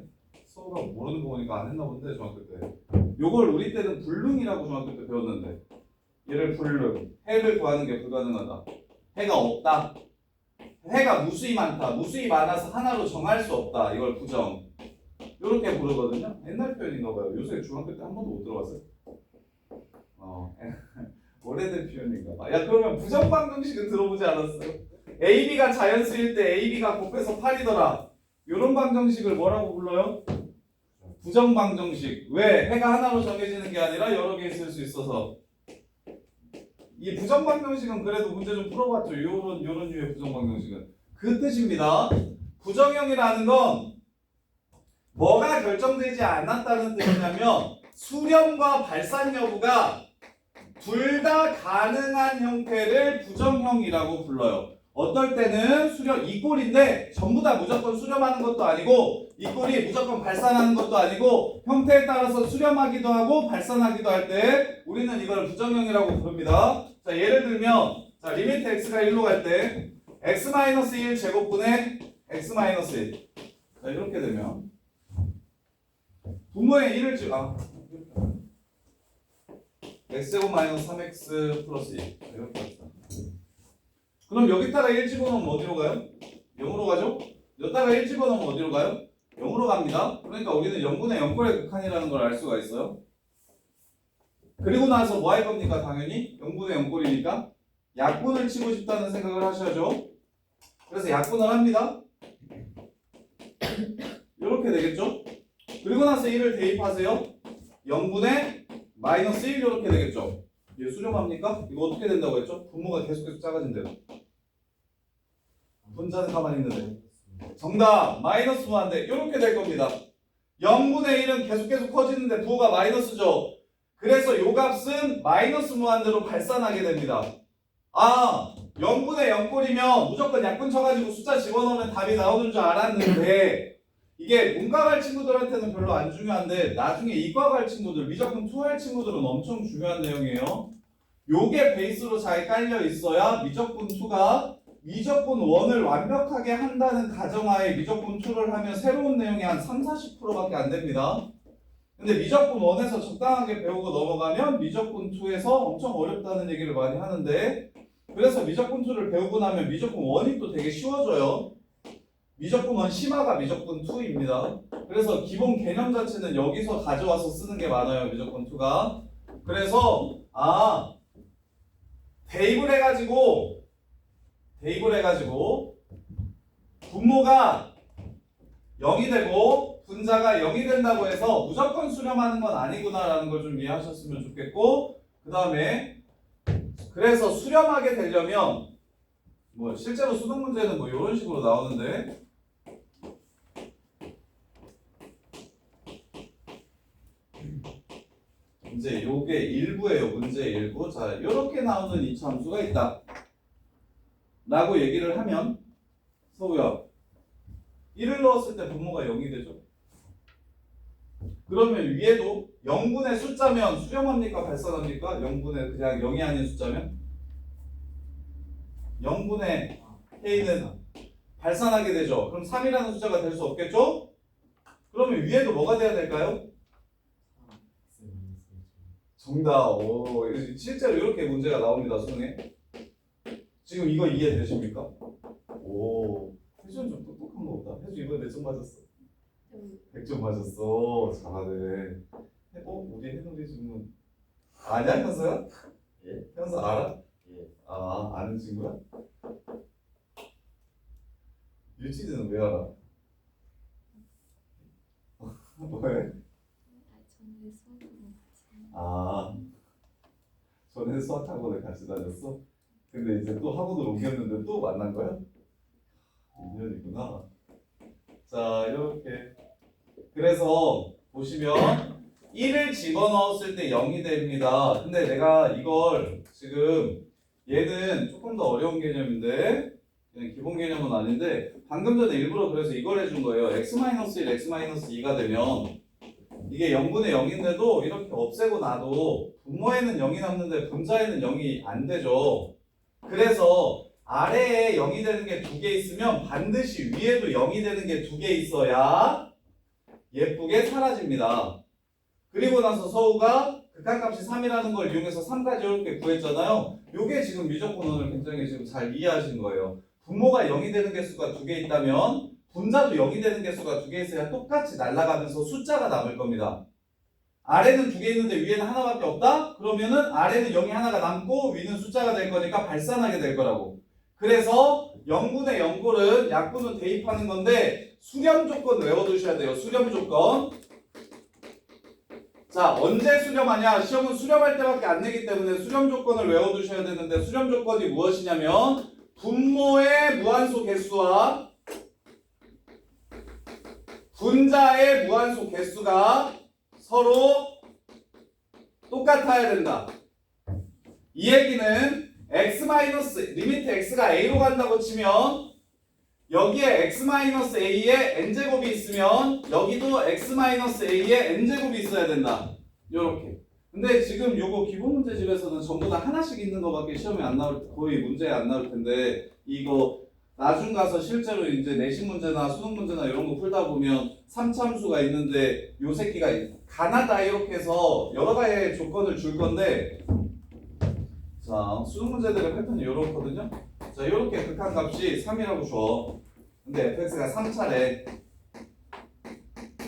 서우가 모르는 거 보니까 안 했나 본데 중학교 때. 요걸 우리 때는 불능이라고 중학교 때 배웠는데 얘를 불능. 해를 구하는 게 불가능하다. 해가 없다. 해가 무수히 많다. 무수히 많아서 하나로 정할 수 없다. 이걸 부정. 이렇게 부르거든요. 옛날 표현인가 봐요. 요새 중학교 때 한 번도 못 들어봤어요. 오래된 표현인가 봐. 야 그러면 부정방정식은 들어보지 않았어요? AB가 자연수일 때 AB가 곱해서 8이더라. 이런 방정식을 뭐라고 불러요? 부정방정식. 왜? 해가 하나로 정해지는 게 아니라 여러 개 있을 수 있어서. 이 부정방정식은 그래도 문제 좀 풀어봤죠. 요런 류의 부정방정식은. 그 뜻입니다. 부정형이라는 건 뭐가 결정되지 않았다는 뜻이냐면 수렴과 발산 여부가 둘 다 가능한 형태를 부정형이라고 불러요. 어떨 때는 수렴 이 꼴인데 전부 다 무조건 수렴하는 것도 아니고 이 꼴이 무조건 발산하는 것도 아니고 형태에 따라서 수렴하기도 하고 발산하기도 할 때 우리는 이걸 부정형이라고 부릅니다. 자 예를 들면 자 리미트 x가 1로 갈 때 x-1 제곱분의 x-1 자 이렇게 되면 분모에 1을 x제곱 마이너스 3x 플러스 2 이렇게 합시다. 그럼 여기다가 1 집어넣으면 어디로 가요? 0으로 가죠? 여기다가 1 집어넣으면 어디로 가요? 0으로 갑니다. 그러니까 우리는 0분의 0꼴의 극한이라는 걸 알 수가 있어요. 그리고 나서 뭐 할 겁니까? 당연히 0분의 0꼴이니까 약분을 치고 싶다는 생각을 하셔야죠. 그래서 약분을 합니다. 이렇게 되겠죠? 그리고 나서 1을 대입하세요. 0분의 마이너스 1 이렇게 되겠죠? 이게 수렴합니까? 이거 어떻게 된다고 했죠? 분모가 계속해서 작아진대요. 분자는 가만히 있는데 정답 마이너스 무한대 이렇게 될 겁니다. 0분의 1은 계속 커지는데 부호가 마이너스죠. 그래서 요 값은 마이너스 무한대로 발산하게 됩니다. 아 0분의 0꼴이면 무조건 약분 쳐가지고 숫자 집어넣으면 답이 나오는 줄 알았는데 이게 문과 갈 친구들한테는 별로 안 중요한데 나중에 이과 갈 친구들, 미적분 2 할 친구들은 엄청 중요한 내용이에요. 요게 베이스로 잘 깔려 있어야 미적분 2가 미적분 1을 완벽하게 한다는 가정하에 미적분 2를 하면 새로운 내용이 한 30-40%밖에 안 됩니다. 근데 미적분 1에서 적당하게 배우고 넘어가면 미적분 2에서 엄청 어렵다는 얘기를 많이 하는데 그래서 미적분 2를 배우고 나면 미적분 1이 또 되게 쉬워져요. 미적분 1 심화가 미적분 2입니다. 그래서 기본 개념 자체는 여기서 가져와서 쓰는 게 많아요. 미적분 2가. 그래서 대입을 해가지고 분모가 0이 되고 분자가 0이 된다고 해서 무조건 수렴하는 건 아니구나라는 걸 좀 이해하셨으면 좋겠고 그 다음에 그래서 수렴하게 되려면 뭐 실제로 수능 문제는 뭐 이런 식으로 나오는데 이제 요게 일부예요. 문제 일부. 자, 이렇게 나오는 이차함수가 있다. 라고 얘기를 하면 서우야 1을 넣었을 때 분모가 0이 되죠. 그러면 위에도 0분의 숫자면 수렴합니까? 발산합니까? 0분의 그냥 0이 아닌 숫자면 0분의 K는 발산하게 되죠. 그럼 3이라는 숫자가 될 수 없겠죠? 그러면 위에도 뭐가 돼야 될까요? 정답. 오, 실제로 이렇게 문제가 나옵니다. 수능에. 지금 이거 이해되십니까? 오, 혜주는 좀 똑똑한 거 보다. 혜주 이번에 몇 점 맞았어? 100점 맞았어. 잘하네. 우리 해놀이 지금 아냐 현서야? 예? 현서 알아? 예. 아, 아는 친구야? 유치드는 왜 알아? 뭐해? 전에 수학학원을 같이 다녔어? 근데 이제 또 학원을 옮겼는데 또 만난 거야? 인연이구나. 자, 이렇게. 그래서 보시면 1을 집어넣었을 때 0이 됩니다. 근데 내가 이걸 지금 얘는 조금 더 어려운 개념인데 그냥 기본 개념은 아닌데 방금 전에 일부러 그래서 이걸 해준 거예요. x-1, x-2가 되면 이게 0분의 0인데도 이렇게 없애고 나도 분모에는 0이 남는데 분자에는 0이 안 되죠. 그래서 아래에 0이 되는 게 2개 있으면 반드시 위에도 0이 되는 게 2개 있어야 예쁘게 사라집니다. 그리고 나서 서우가 극한값이 3이라는 걸 이용해서 3까지 이렇게 구했잖아요. 요게 지금 미적분원을 굉장히 지금 잘 이해하신 거예요. 분모가 0이 되는 개수가 2개 있다면 분자도 0이 되는 개수가 2개 있어야 똑같이 날아가면서 숫자가 남을 겁니다. 아래는 2개 있는데 위에는 하나밖에 없다? 그러면은 아래는 0이 하나가 남고 위는 숫자가 될 거니까 발산하게 될 거라고. 그래서 0분의 0골은 약분은 대입하는 건데 수렴 조건 외워두셔야 돼요. 수렴 조건. 자, 언제 수렴하냐? 시험은 수렴할 때밖에 안 내기 때문에 수렴 조건을 외워두셔야 되는데 수렴 조건이 무엇이냐면 분모의 무한소 개수와 분자의 무한소 개수가 서로 똑같아야 된다. 이 얘기는 리미트 x가 a로 간다고 치면 여기에 x-a에 n제곱이 있으면 여기도 x-a에 n제곱이 있어야 된다. 요렇게. 근데 지금 요거 기본 문제집에서는 전부 다 하나씩 있는 거밖에 시험에 안 나올, 거의 문제에 안 나올 텐데 이거 나중 가서 실제로 이제 내신 문제나 수능 문제나 이런 거 풀다 보면 3참수가 있는데 요 새끼가 가나다 이렇게 해서 여러 가지의 조건을 줄 건데 자, 수능 문제들의 패턴이 이렇거든요. 자, 이렇게 극한값이 3이라고 줘. 근데 fx가 3차례.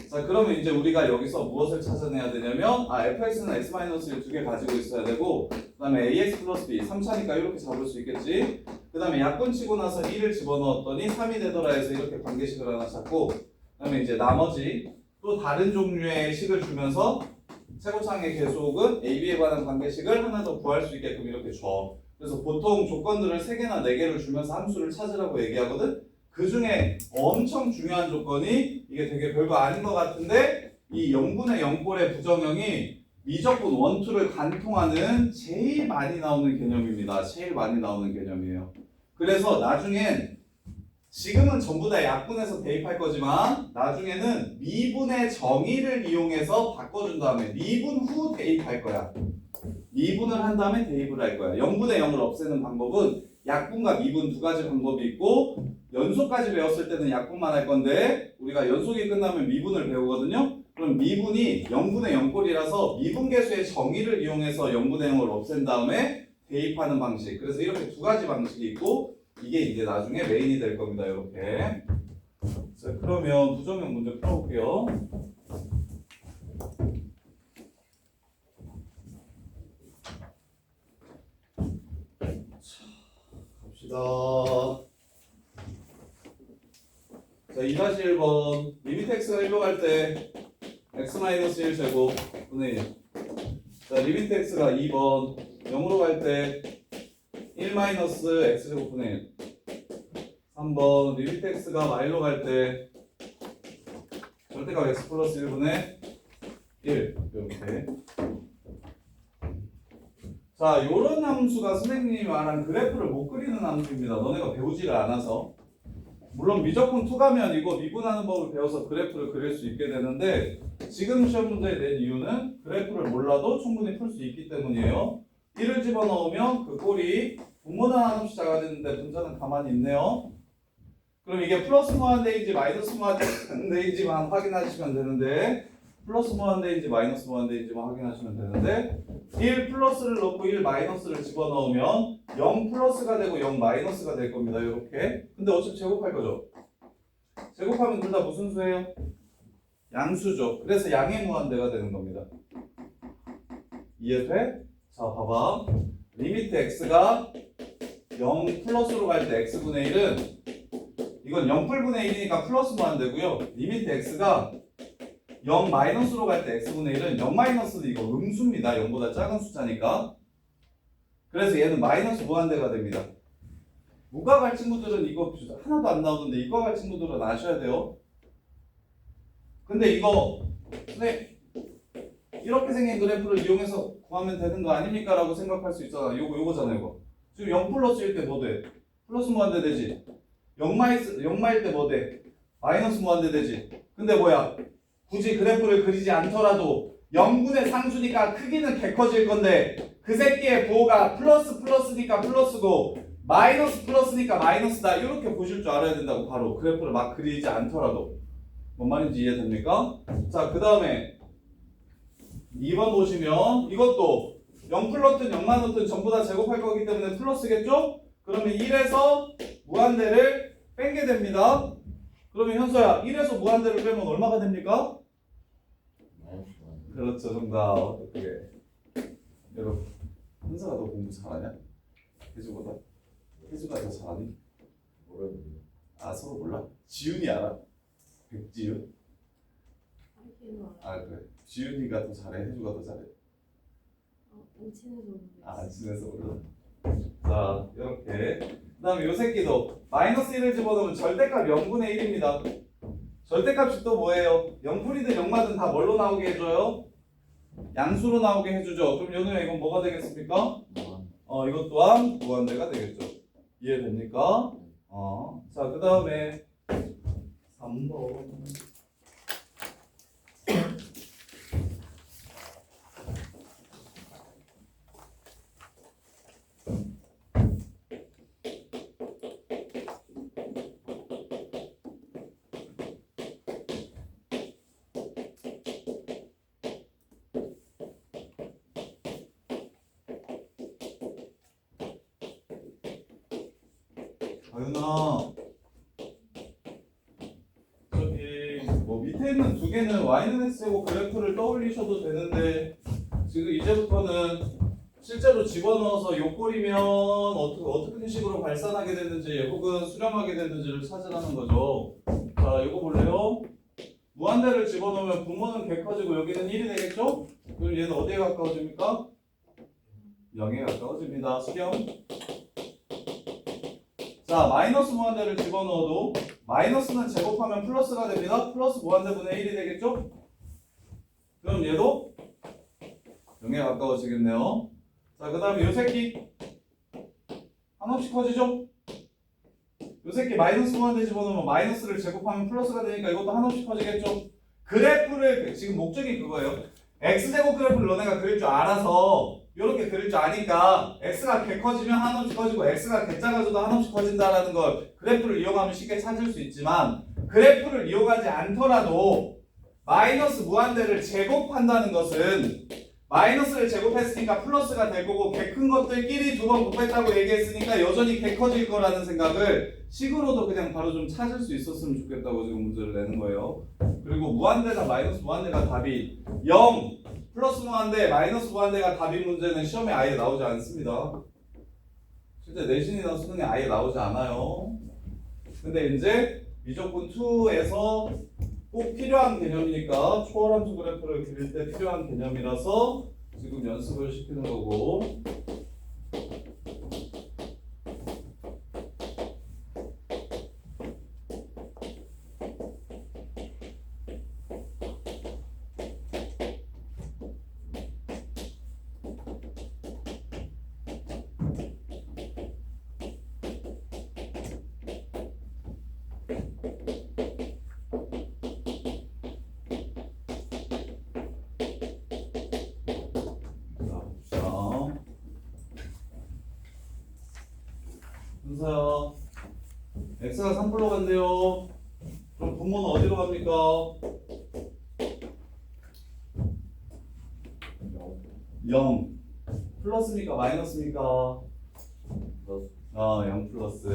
자, 그러면 이제 우리가 여기서 무엇을 찾아내야 되냐면 fx는 x-를 2개 가지고 있어야 되고 그 다음에 ax 플러스 b 3차니까 이렇게 잡을 수 있겠지. 그 다음에 약분 치고 나서 2를 집어넣었더니 3이 되더라 해서 이렇게 관계식을 하나 찾고 그 다음에 이제 나머지 또 다른 종류의 식을 주면서 최고창의 계수옥은 AB에 관한 관계식을 하나 더 구할 수 있게끔 이렇게 줘. 그래서 보통 조건들을 3개나 4개를 주면서 함수를 찾으라고 얘기하거든. 그 중에 엄청 중요한 조건이 이게 되게 별거 아닌 것 같은데 이 0분의 0꼴의 부정형이 미적분 1, 2를 관통하는 제일 많이 나오는 개념입니다. 제일 많이 나오는 개념이에요. 그래서 나중엔 지금은 전부 다 약분해서 대입할 거지만 나중에는 미분의 정의를 이용해서 바꿔준 다음에 미분 후 대입할 거야. 미분을 한 다음에 대입을 할 거야. 0분의 0을 없애는 방법은 약분과 미분 두 가지 방법이 있고 연속까지 배웠을 때는 약분만 할 건데 우리가 연속이 끝나면 미분을 배우거든요. 그럼 미분이 0분의 0꼴이라서 미분계수의 정의를 이용해서 0분의 0을 없앤 다음에 대입하는 방식. 그래서 이렇게 두 가지 방식이 있고 이게 이제 나중에 메인이 될 겁니다. 이렇게. 자, 그러면 부정형 문제 풀어볼게요. 자, 갑시다. 자, 2-1번 리미트 x가 1로 갈 때 x-1 제곱 분의 1. 자, 리미트 x가 2번 0으로 갈 때 1 마이너스 x 제곱 분의 1. 3번 리미트 x가 y로 갈 때 절대값 x 플러스 1분의 1 이렇게. 자, 요런 함수가 선생님이 말한 그래프를 못 그리는 함수입니다. 너네가 배우지를 않아서. 물론 미적분 2 가면 이거 미분하는 법을 배워서 그래프를 그릴 수 있게 되는데 지금 시험 문제에 낸 이유는 그래프를 몰라도 충분히 풀 수 있기 때문이에요. 1을 집어넣으면 그 꼴이 분모는 한없이 작아지는데 분자는 가만히 있네요. 그럼 이게 플러스 무한대인지 마이너스 무한대인지만 확인하시면 되는데 플러스 무한대인지 마이너스 무한대인지만 확인하시면 되는데 1 플러스를 넣고 1 마이너스를 집어넣으면 0 플러스가 되고 0 마이너스가 될 겁니다. 이렇게. 근데 어차피 제곱할 거죠. 제곱하면 둘 다 무슨 수예요? 양수죠. 그래서 양의 무한대가 되는 겁니다. 이해돼? 자, 봐봐. 리미트 x가 0 플러스로 갈 때 x분의 1은 이건 0분의 1이니까 플러스 무한대고요. 리미트 x가 0 마이너스로 갈 때 x분의 1은 0 마이너스는 이거 음수입니다. 0보다 작은 숫자니까. 그래서 얘는 마이너스 무한대가 됩니다. 무가 갈 친구들은 이거 하나도 안 나오는데 이과 갈 친구들은 아셔야 돼요. 근데 이거 근데 이렇게 생긴 그래프를 이용해서 구하면 되는 거 아닙니까? 라고 생각할 수 있잖아. 요거잖아 이거. 지금 0 플러스일 때 뭐 돼? 플러스 무한대 되지. 0마일 때 뭐 돼? 마이너스 무한대 되지. 근데 뭐야? 굳이 그래프를 그리지 않더라도 0분의 상수니까 크기는 개 커질 건데 그 새끼의 부호가 플러스니까 플러스고 마이너스니까 마이너스다. 이렇게 보실 줄 알아야 된다고. 바로 그래프를 막 그리지 않더라도. 뭔 말인지 이해됩니까? 자, 그 다음에 2번 보시면 이것도 0 플러스든 0만 넣든 전부 다 제곱할 거기 때문에 플러스겠죠? 그러면 1에서 무한대를 뺀게 됩니다. 그러면 현서야 1에서 무한대를 빼면 얼마가 됩니까? 그렇죠, 정답. 어떻게 여러분 현서가 너 공부 잘하냐? 혜주보다? 혜주가 더 잘하니? 모르는데. 아 서로 몰라? 지훈이 알아? 백지훈? 알기는 알아. 아 그래 지훈이가 더 잘해? 혜주가 더 잘해? 안 친해서 모르겠어. 안 친해서 몰라. 자 이렇게 그 다음에 요 새끼도 마이너스 1을 집어넣으면 절대값 0분의 1입니다. 절대값이 또 뭐예요? 0풀이든 0마든 다 뭘로 나오게 해줘요? 양수로 나오게 해주죠. 그럼 연우야 이건 뭐가 되겠습니까? 이것 또한 무한대가 되겠죠. 이해됩니까? 자 그 다음에 3번 아윤아 저기 뭐 밑에 있는 두 개는 y는 x제곱 그래프를 떠올리셔도 되는데 지금 이제부터는 실제로 집어넣어서 요꼴이면 어떻게 식으로 발산하게 되는지 혹은 수렴하게 되는지를 찾으라는 거죠. 자 이거 볼래요? 무한대를 집어넣으면 분모는 개 커지고 여기는 1이 되겠죠? 그럼 얘는 어디에 가까워집니까? 0에 가까워집니다. 수렴. 자 마이너스 무한대를 집어넣어도 마이너스는 제곱하면 플러스가 됩니다. 플러스 무한대분의 1이 되겠죠? 그럼 얘도 0에 가까워지겠네요. 자 그 다음에 요 새끼 한없이 커지죠? 요 새끼 마이너스 무한대 집어넣으면 마이너스를 제곱하면 플러스가 되니까 이것도 한없이 커지겠죠? 그래프를 지금 목적이 그거예요. x제곱 그래프를 너네가 그릴 줄 알아서 이렇게 그릴 줄 아니까 x가 개 커지면 한없이 커지고 x가 개 작아져도 한없이 커진다라는 걸 그래프를 이용하면 쉽게 찾을 수 있지만 그래프를 이용하지 않더라도 마이너스 무한대를 제곱한다는 것은 마이너스를 제곱했으니까 플러스가 될 거고 개 큰 것들끼리 두 번 곱했다고 얘기했으니까 여전히 개 커질 거라는 생각을 식으로도 그냥 바로 좀 찾을 수 있었으면 좋겠다고 지금 문제를 내는 거예요. 그리고 무한대나 마이너스 무한대가 답이 0 플러스 무한대 마이너스 무한대가 답인 문제는 시험에 아예 나오지 않습니다. 실제 내신이나 수능에 아예 나오지 않아요. 근데 이제 미적분 2에서 꼭 필요한 개념이니까 초월함수 그래프를 그릴 때 필요한 개념이라서 지금 연습을 시키는 거고. 순서요. x가 3불로 간대요. 그럼 분모는 어디로 갑니까? 0. 플러스입니까? 마이너스입니까? 0 플러스.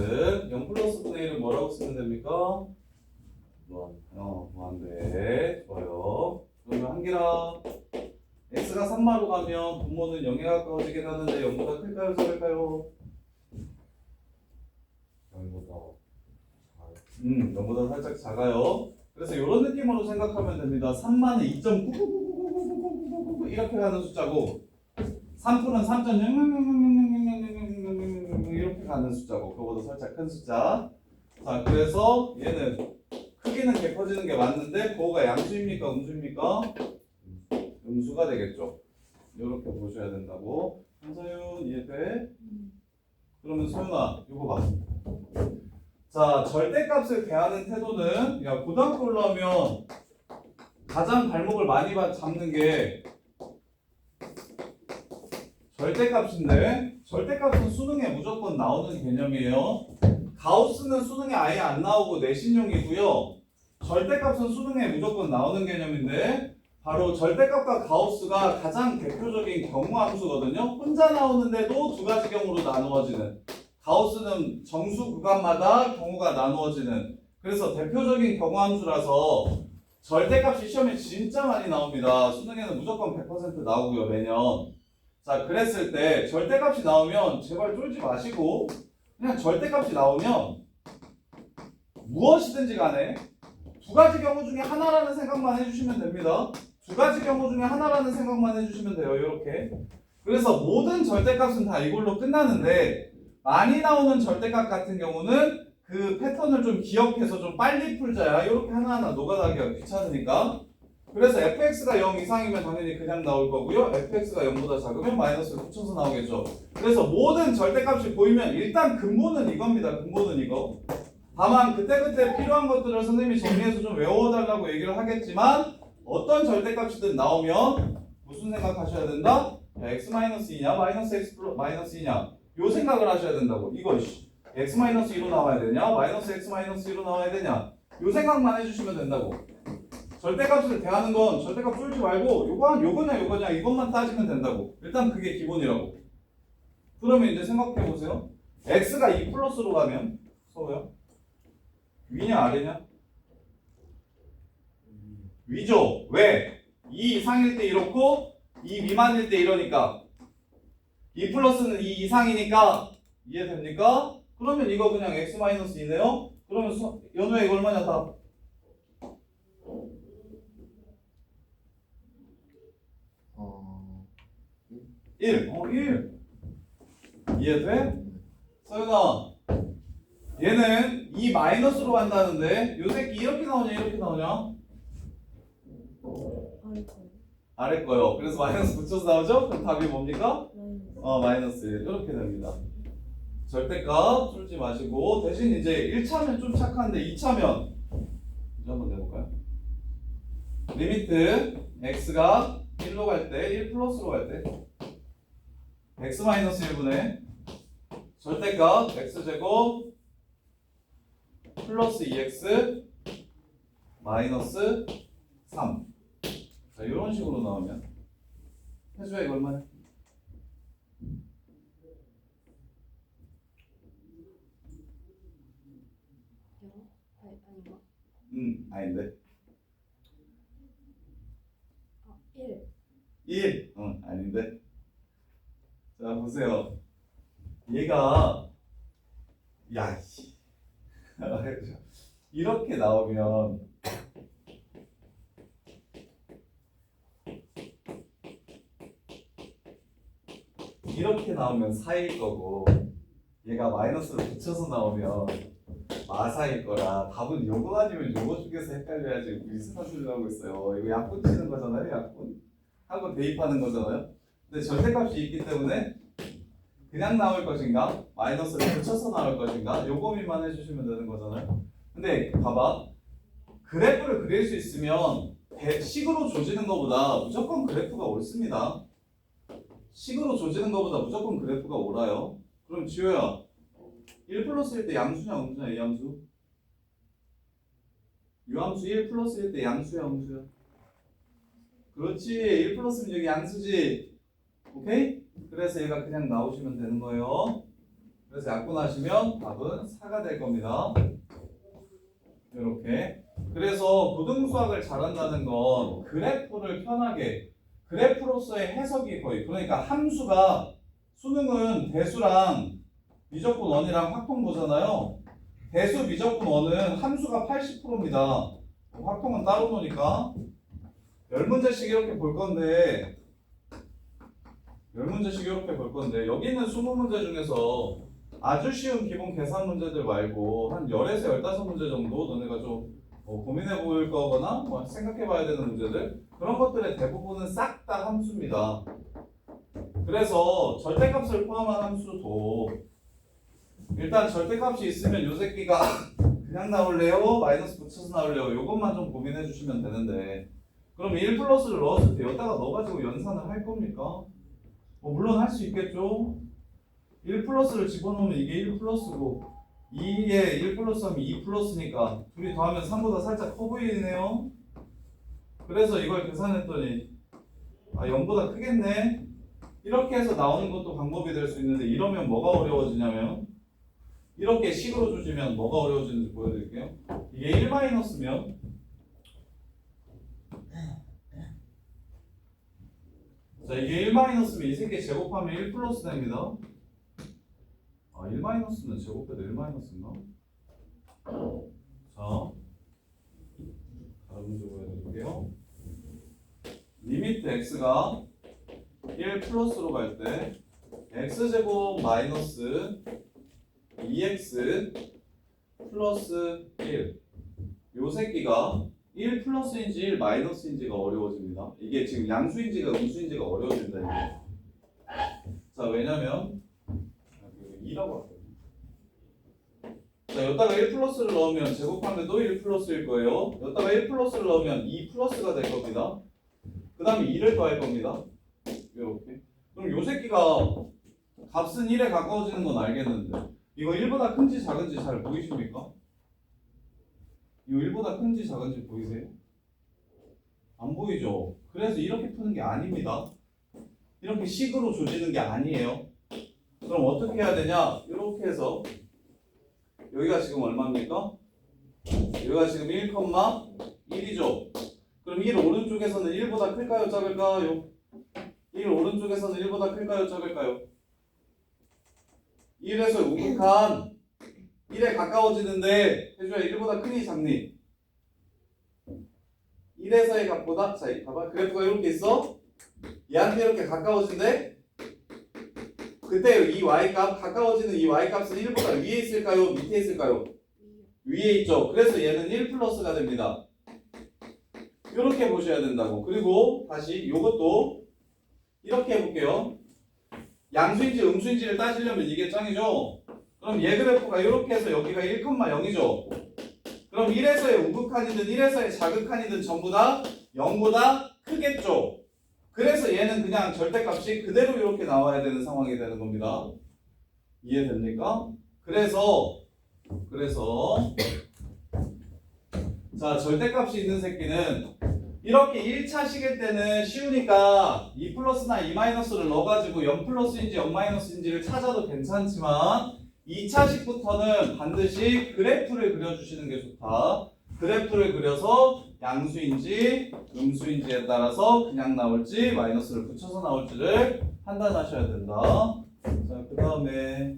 0 플러스 분의 1은 뭐라고 쓰면 됩니까? 무한대. 좋아요. 그러면 한기라. x가 3마로 가면 분모는 0에 가까워지긴 하는데 0보다 클까요? 작을까요? 0보다 살짝 작아요. 그래서 이런 느낌으로 생각하면 됩니다. 3만은 2.9999999 이렇게 가는 숫자고 3푼은 3.000000000 이렇게 가는 숫자고 그거보다 살짝 큰 숫자. 자 그래서 얘는 크기는 개 커지는 게 맞는데 그거가 양수입니까? 음수입니까? 음수가 되겠죠. 이렇게 보셔야 된다고. 한서윤 이해돼? 그러면 소윤아 이거 봐. 자 절대값을 대하는 태도는 야 고등학교 올라오면 가장 발목을 많이 잡는 게 절대값인데 절대값은 수능에 무조건 나오는 개념이에요. 가우스는 수능에 아예 안 나오고 내신용이고요. 절대값은 수능에 무조건 나오는 개념인데 바로 절대값과 가우스가 가장 대표적인 경우함수거든요. 혼자 나오는데도 두 가지 경우로 나누어지는, 가우스는 정수 구간마다 경우가 나누어지는, 그래서 대표적인 경우함수라서 절대값이 시험에 진짜 많이 나옵니다. 수능에는 무조건 100% 나오고요, 매년. 자, 그랬을 때 절대값이 나오면 제발 쫄지 마시고 그냥 절대값이 나오면 무엇이든지 간에 두 가지 경우 중에 하나라는 생각만 해주시면 됩니다. 두 가지 경우 중에 하나라는 생각만 해주시면 돼요. 이렇게. 그래서 모든 절대값은 다 이걸로 끝나는데 많이 나오는 절대값 같은 경우는 그 패턴을 좀 기억해서 좀 빨리 풀자야. 이렇게 하나하나 노가다하기가 귀찮으니까. 그래서 fx가 0 이상이면 당연히 그냥 나올 거고요. fx가 0보다 작으면 마이너스를 붙여서 나오겠죠. 그래서 모든 절대값이 보이면 일단 근본은 이겁니다. 근본은 이거. 다만 그때그때 필요한 것들을 선생님이 정리해서 좀 외워달라고 얘기를 하겠지만 어떤 절대값이든 나오면 무슨 생각하셔야 된다? 야, x-2냐 마이너스 x 마이너스 2냐 요 생각을 하셔야 된다고. 이거 x-2로 나와야 되냐 마이너스 x-2로 나와야 되냐 요 생각만 해주시면 된다고. 절대값을 대하는 건 절대값 쫄지 말고 요거냐 이것만 따지면 된다고. 일단 그게 기본이라고. 그러면 이제 생각해 보세요. x가 2 플러스로 가면 서로요? 위냐 아래냐? 위죠. 왜? 2 이상일 때 이렇고 2 미만일 때 이러니까 2 플러스는 2 이상이니까 이해됩니까? 그러면 이거 그냥 x-2네요. 그러면 연우야 이거 얼마냐 다? 1. 1. 이해돼? 서윤아 얘는 2 마이너스로 간다는데 요 새끼 이렇게 나오냐 이렇게 나오냐? 아래 거. 아래 거요. 그래서 마이너스 붙여서 나오죠? 그럼 답이 뭡니까? 마이너스. 마이너스 1. 이렇게 됩니다. 절대값 풀지 마시고 대신 이제 1차면 좀 착한데 2차면 이제 한번 내볼까요? 리미트 x가 1로 갈 때 1 플러스로 갈 때 x-1분의 절대값 x제곱 플러스 2x 마이너스 3. 자, 이런 식으로 나오면 해주야 이거 얼마냐? 아닌가? 아닌데. 1. 1. 아닌데. 자, 보세요. 얘가 야, 이렇게 나오면 이렇게 나오면 4일 거고 얘가 마이너스를 붙여서 나오면 마사일 거라 답은 요거 아니면 요거 중에서 헷갈려야지 무슨 소리를 하고 있어요. 이거 약분 치는 거잖아요. 약분 하고 대입하는 거잖아요. 근데 절대값이 있기 때문에 그냥 나올 것인가 마이너스를 붙여서 나올 것인가 요 고민만 해주시면 되는 거잖아요. 근데 봐봐 그래프를 그릴 수 있으면 식으로 조지는 것보다 무조건 그래프가 옳습니다. 식으로 조지는 것보다 무조건 그래프가 옳아요. 그럼 지효야 1 플러스일 때 양수냐 음수냐 이 함수? 이 함수 1 플러스일 때 양수야 음수야? 그렇지 1 플러스면 여기 양수지. 오케이? 그래서 얘가 그냥 나오시면 되는 거예요. 그래서 약분하시면 답은 4가 될 겁니다. 이렇게. 그래서 고등수학을 잘한다는 건 그래프를 편하게 그래프로서의 해석이 거의 그러니까 함수가 수능은 대수랑 미적분 원이랑 확통 보잖아요. 대수 미적분 원은 함수가 80%입니다. 확통은 따로 노니까 10문제씩 이렇게 볼 건데 10문제씩 이렇게 볼 건데 여기 있는 20문제 중에서 아주 쉬운 기본 계산 문제들 말고 한 10에서 15문제 정도 너네가 좀 고민해 볼 거거나 생각해 봐야 되는 문제들 그런 것들의 대부분은 싹 다 함수입니다. 그래서 절대값을 포함한 함수도 일단 절대값이 있으면 요 새끼가 그냥 나올래요? 마이너스 붙여서 나올래요? 요것만 좀 고민해 주시면 되는데 그럼 1 플러스를 넣었을 때 여기다가 넣어가지고 연산을 할 겁니까? 물론 할 수 있겠죠. 1 플러스를 집어넣으면 이게 1 플러스고 2에 1 플러스 하면 2 플러스니까 둘이 더하면 3보다 살짝 커 보이네요. 그래서 이걸 계산했더니 0보다 크겠네. 이렇게 해서 나오는 것도 방법이 될 수 있는데 이러면 뭐가 어려워지냐면 이렇게 식으로 주시면 뭐가 어려워지는지 보여드릴게요. 이게 1 마이너스면 자 이게 1 마이너스면 이 새끼 제곱하면 1 플러스 됩니다. 1 마이너스는 제곱해도 1 마이너스인가? 자 다른 문제 보여드릴게요. 리미트 x가 1 플러스로 갈 때 x제곱 마이너스 2x 플러스 1 요 새끼가 1 플러스인지 1 마이너스인지가 어려워집니다. 이게 지금 양수인지가 음수인지가 어려워진다 이게. 자 왜냐면 2라고 할게요. 자 여기다가 1 플러스를 넣으면 제곱하면 또 1 플러스일 거예요. 여기다가 1 플러스를 넣으면 2 플러스가 될 겁니다. 그 다음에 2를 더할 겁니다. 이렇게. 그럼 요 새끼가 값은 1에 가까워지는 건 알겠는데 이거 1보다 큰지 작은지 잘 보이십니까? 이거 1보다 큰지 작은지 보이세요? 안 보이죠? 그래서 이렇게 푸는 게 아닙니다. 이렇게 식으로 조지는 게 아니에요. 그럼 어떻게 해야 되냐? 이렇게 해서 여기가 지금 얼마입니까? 여기가 지금 1,1이죠? 그럼 1 오른쪽에서는 1보다 클까요? 작을까요? 1 오른쪽에서는 1보다 클까요? 작을까요? 1에서 우극한 1에 가까워지는데 해줘야 1보다 크니 작니? 1에서의 값보다 자 봐봐 그래프가 이렇게 있어 얘한테 이렇게 가까워진대 그때 이 y값 가까워지는 이 y값은 1보다 위에 있을까요? 밑에 있을까요? 위에 있죠. 그래서 얘는 1 플러스가 됩니다. 이렇게 보셔야 된다고. 그리고 다시 이것도 이렇게 해볼게요. 양수인지 음수인지를 따지려면 이게 짱이죠. 그럼 얘 그래프가 이렇게 해서 여기가 1,0이죠. 그럼 1에서의 우극한이든 1에서의 자극한이든 전부 다 0보다 크겠죠. 그래서 얘는 그냥 절대값이 그대로 이렇게 나와야 되는 상황이 되는 겁니다. 이해됩니까? 그래서 자 절대값이 있는 새끼는 이렇게 1차 식일 때는 쉬우니까 2 플러스나 2 마이너스를 넣어가지고 0 플러스인지 0 마이너스인지를 찾아도 괜찮지만 2차 식부터는 반드시 그래프를 그려주시는 게 좋다. 그래프를 그려서 양수인지 음수인지에 따라서 그냥 나올지 마이너스를 붙여서 나올지를 판단하셔야 된다. 자, 그 다음에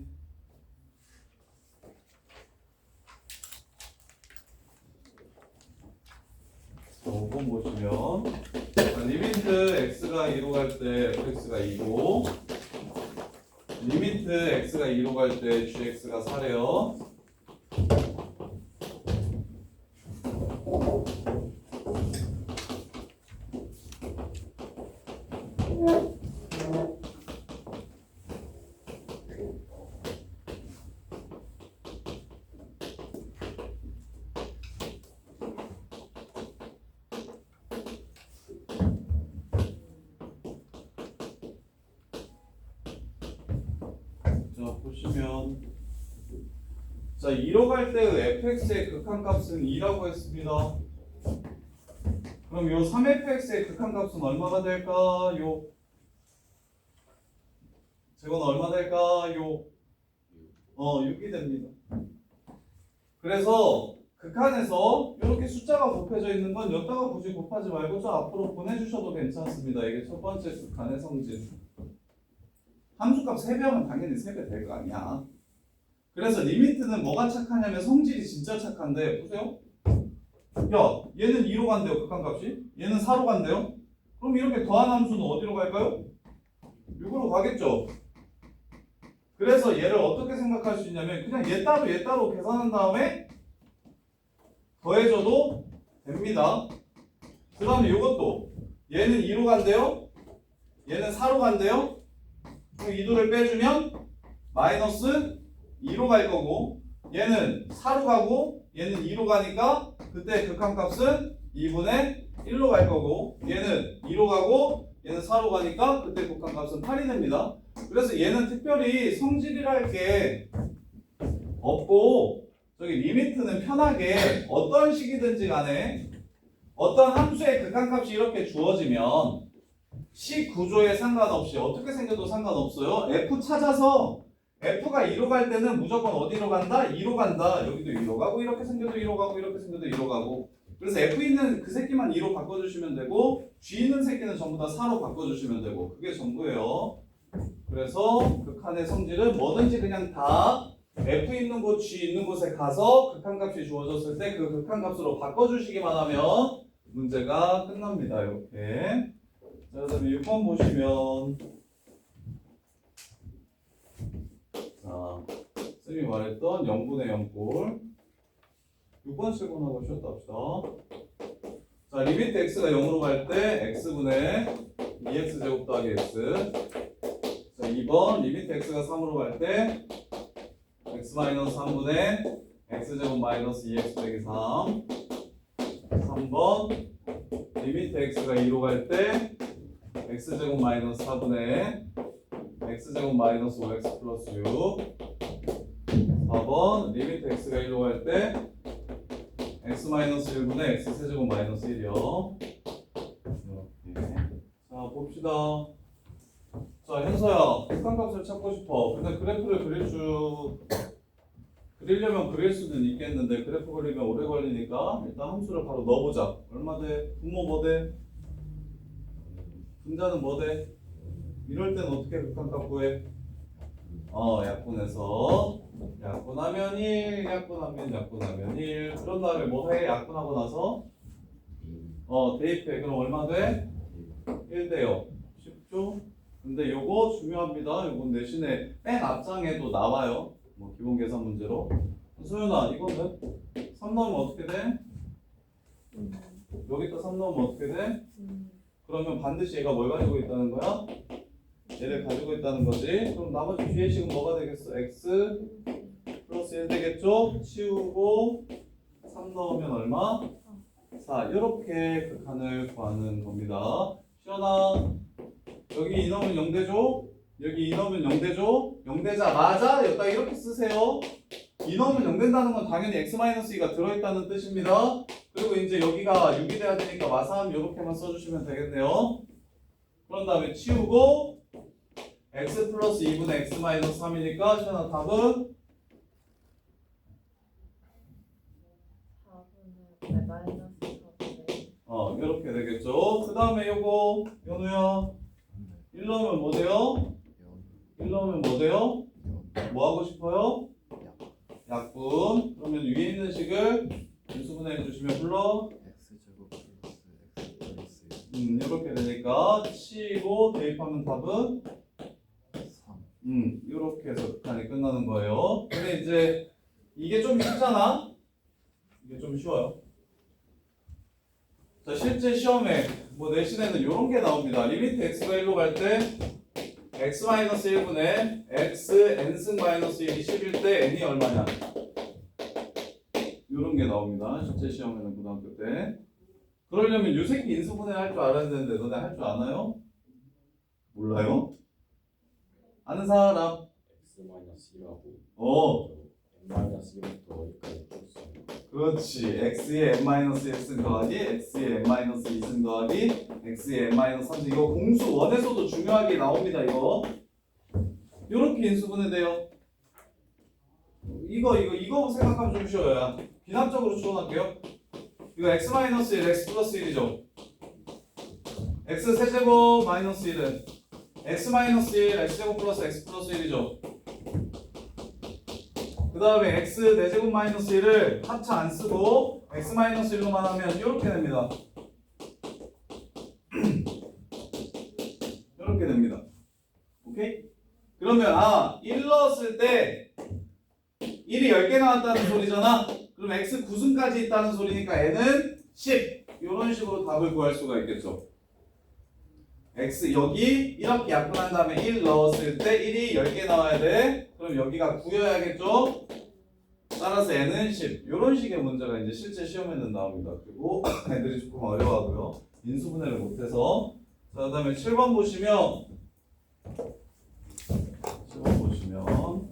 조금 보시면 리미트 x가 2로 갈 때 fx가 2고 리미트 x가 2로 갈 때 gx가 4래요. 자 보시면 자 2로 갈 때의 fx의 극한값은 2라고 했습니다. 그럼 요 3fx의 극한값은 얼마가 될까요? 제건 얼마 될까요? 6이 됩니다. 그래서 극한에서 이렇게 숫자가 곱해져 있는 건 여기다가 굳이 곱하지 말고 저 앞으로 보내주셔도 괜찮습니다. 이게 첫 번째 극한의 성질. 함수값 3배하면 당연히 3배 될 거 아니야. 그래서 리미트는 뭐가 착하냐면 성질이 진짜 착한데 보세요. 야 얘는 2로 간대요. 극한값이. 얘는 4로 간대요. 그럼 이렇게 더한 함수는 어디로 갈까요? 6으로 가겠죠. 그래서 얘를 어떻게 생각할 수 있냐면 그냥 얘 따로 계산한 다음에 더해줘도 됩니다. 그 다음에 이것도 얘는 2로 간대요. 얘는 4로 간대요. 그럼 2도를 빼주면 마이너스 2로 갈 거고 얘는 4로 가고 얘는 2로 가니까 그때 극한값은 2분의 1로 갈 거고 얘는 2로 가고 얘는 4로 가니까 그때 극한값은 8이 됩니다. 그래서 얘는 특별히 성질이랄 게 없고 저기 리미트는 편하게 어떤 식이든지 간에 어떤 함수의 극한값이 이렇게 주어지면 식 구조에 상관없이 어떻게 생겨도 상관없어요. F 찾아서 F가 2로 갈 때는 무조건 어디로 간다? 2로 간다. 여기도 2로 가고 이렇게 생겨도 2로 가고 이렇게 생겨도 2로 가고. 그래서 F 있는 그 새끼만 2로 바꿔주시면 되고 G 있는 새끼는 전부 다 4로 바꿔주시면 되고 그게 전부예요. 그래서 극한의 성질은 뭐든지 그냥 다 F 있는 곳, G 있는 곳에 가서 극한값이 주어졌을 때 그 극한값으로 바꿔주시기만 하면 문제가 끝납니다. 이렇게. 자, 그다음에 6번 보시면 자, 쌤이 말했던 0분의 0꼴 6번, 7번하고 쉬었다 합시다. 자, 리미트 x가 0으로 갈 때 x분의 2x제곱 더하기 x. 자, 2번 리미트 x가 3으로 갈 때 x-3분의 x제곱 마이너스 2x 빼기 3. 3번 리미트 x가 2로 갈 때 x제곱 마이너스 4분의 x제곱 마이너스 5x 플러스 6. 4번 리미트 x가 1로 갈 때 x-1분의 x세제곱 마이너스 1이요. 이렇게. 자, 봅시다. 자, 현서야, 극한값을 찾고 싶어. 근데 그래프를 그리려면 그릴 수는 있겠는데 그래프 그리면 오래 걸리니까 일단 함수를 바로 넣어보자. 얼마 돼? 분모 뭐 돼? 분자는 뭐 돼? 이럴 땐 어떻게 극한값 구해? 약분해서 약분하면 1, 약분하면 1. 그런 다음에 뭐 해? 약분하고 나서 대입해. 그럼 얼마 돼? 1대0. 쉽죠? 근데 요거 중요합니다. 요건 대신에 맨 앞장에도 나와요. 뭐 기본 계산 문제로. 소연아, 이거는 3 넣으면 어떻게 돼? 여기다 3 넣으면 어떻게 돼? 그러면 반드시 얘가 뭘 가지고 있다는 거야? 얘를 가지고 있다는 거지. 그럼 나머지 뒤에 식은 뭐가 되겠어? x 플러스 1 되겠죠? 치우고 3 넣으면 얼마? 4. 이렇게 극한을 구하는 겁니다. 시연아, 여기 2 넣으면 0 되죠? 여기 2 넣으면 0 되죠? 0 되자 맞아? 여기다 이렇게 쓰세요. 2 넣으면 0 된다는 건 당연히 x-2가 들어있다는 뜻입니다. 그리고 이제 여기가 6이 돼야 되니까 마삼 이렇게만 써주시면 되겠네요. 그런 다음에 치우고 x 플러스 2분의 x-3이니까 시연아 답은 4분의 마이너스 4분의 이렇게 되겠죠. 그 다음에 요거 연우야 1 넣으면 뭐 돼요? 1 넣으면 뭐 돼요? 뭐 하고 싶어요? 약분. 그러면 위에 있는 식을 인수분해 해주시면 불러 x제곱 플러스 x 플러스 이렇게 되니까 치고 대입하면 답은 3. 이렇게 해서 극한이 끝나는 거예요. 근데 이제 이게 좀 쉽잖아? 이게 좀 쉬워요. 자, 실제 시험에 뭐 내신에는 이런 게 나옵니다. 리미트 x가 1로 갈 때 x-1분의 x n승 마이너스 1이 10일 때 n이 얼마냐? 이런 게 나옵니다. 실제 시험에는 고등학교 때. 그러려면 요 새끼 인수분해 할 줄 알아야 되는데 너네 할 줄 아나요? 몰라요? 아는 사람? x-1하고 n-1부터 여기까지 풀었어. 그렇지. x의 n-1승 더하기 x의 n-2승 더하기 x의 n-3승. 이거 공수 원에서도 중요하게 나옵니다. 이렇게 인수분해 돼요. 이거 생각하면 좀 쉬워요. 비난적으로 추론할게요. 이거 x-1 x 플러스 1이죠. x 세제곱 마이너스 1은 x-1 x제곱 플러스 x 플러스 1이죠. 그 다음에 x 4제곱 마이너스 1을 합차 안 쓰고 x-1로만 하면 이렇게 됩니다. 이렇게 됩니다. 오케이? 그러면 1 넣었을 때 1이 10개 나왔다는 소리잖아. 그럼 x 9승까지 있다는 소리니까 n은 10. 이런 식으로 답을 구할 수가 있겠죠. x 여기 이렇게 약분한 다음에 1 넣었을 때 1이 10개 나와야 돼. 그럼 여기가 9여야겠죠? 따라서 n은 10. 이런 식의 문제가 이제 실제 시험에는 나옵니다. 그리고 애들이 조금 어려워하고요. 인수분해를 못해서. 자, 그 다음에 7번 보시면 7번 보시면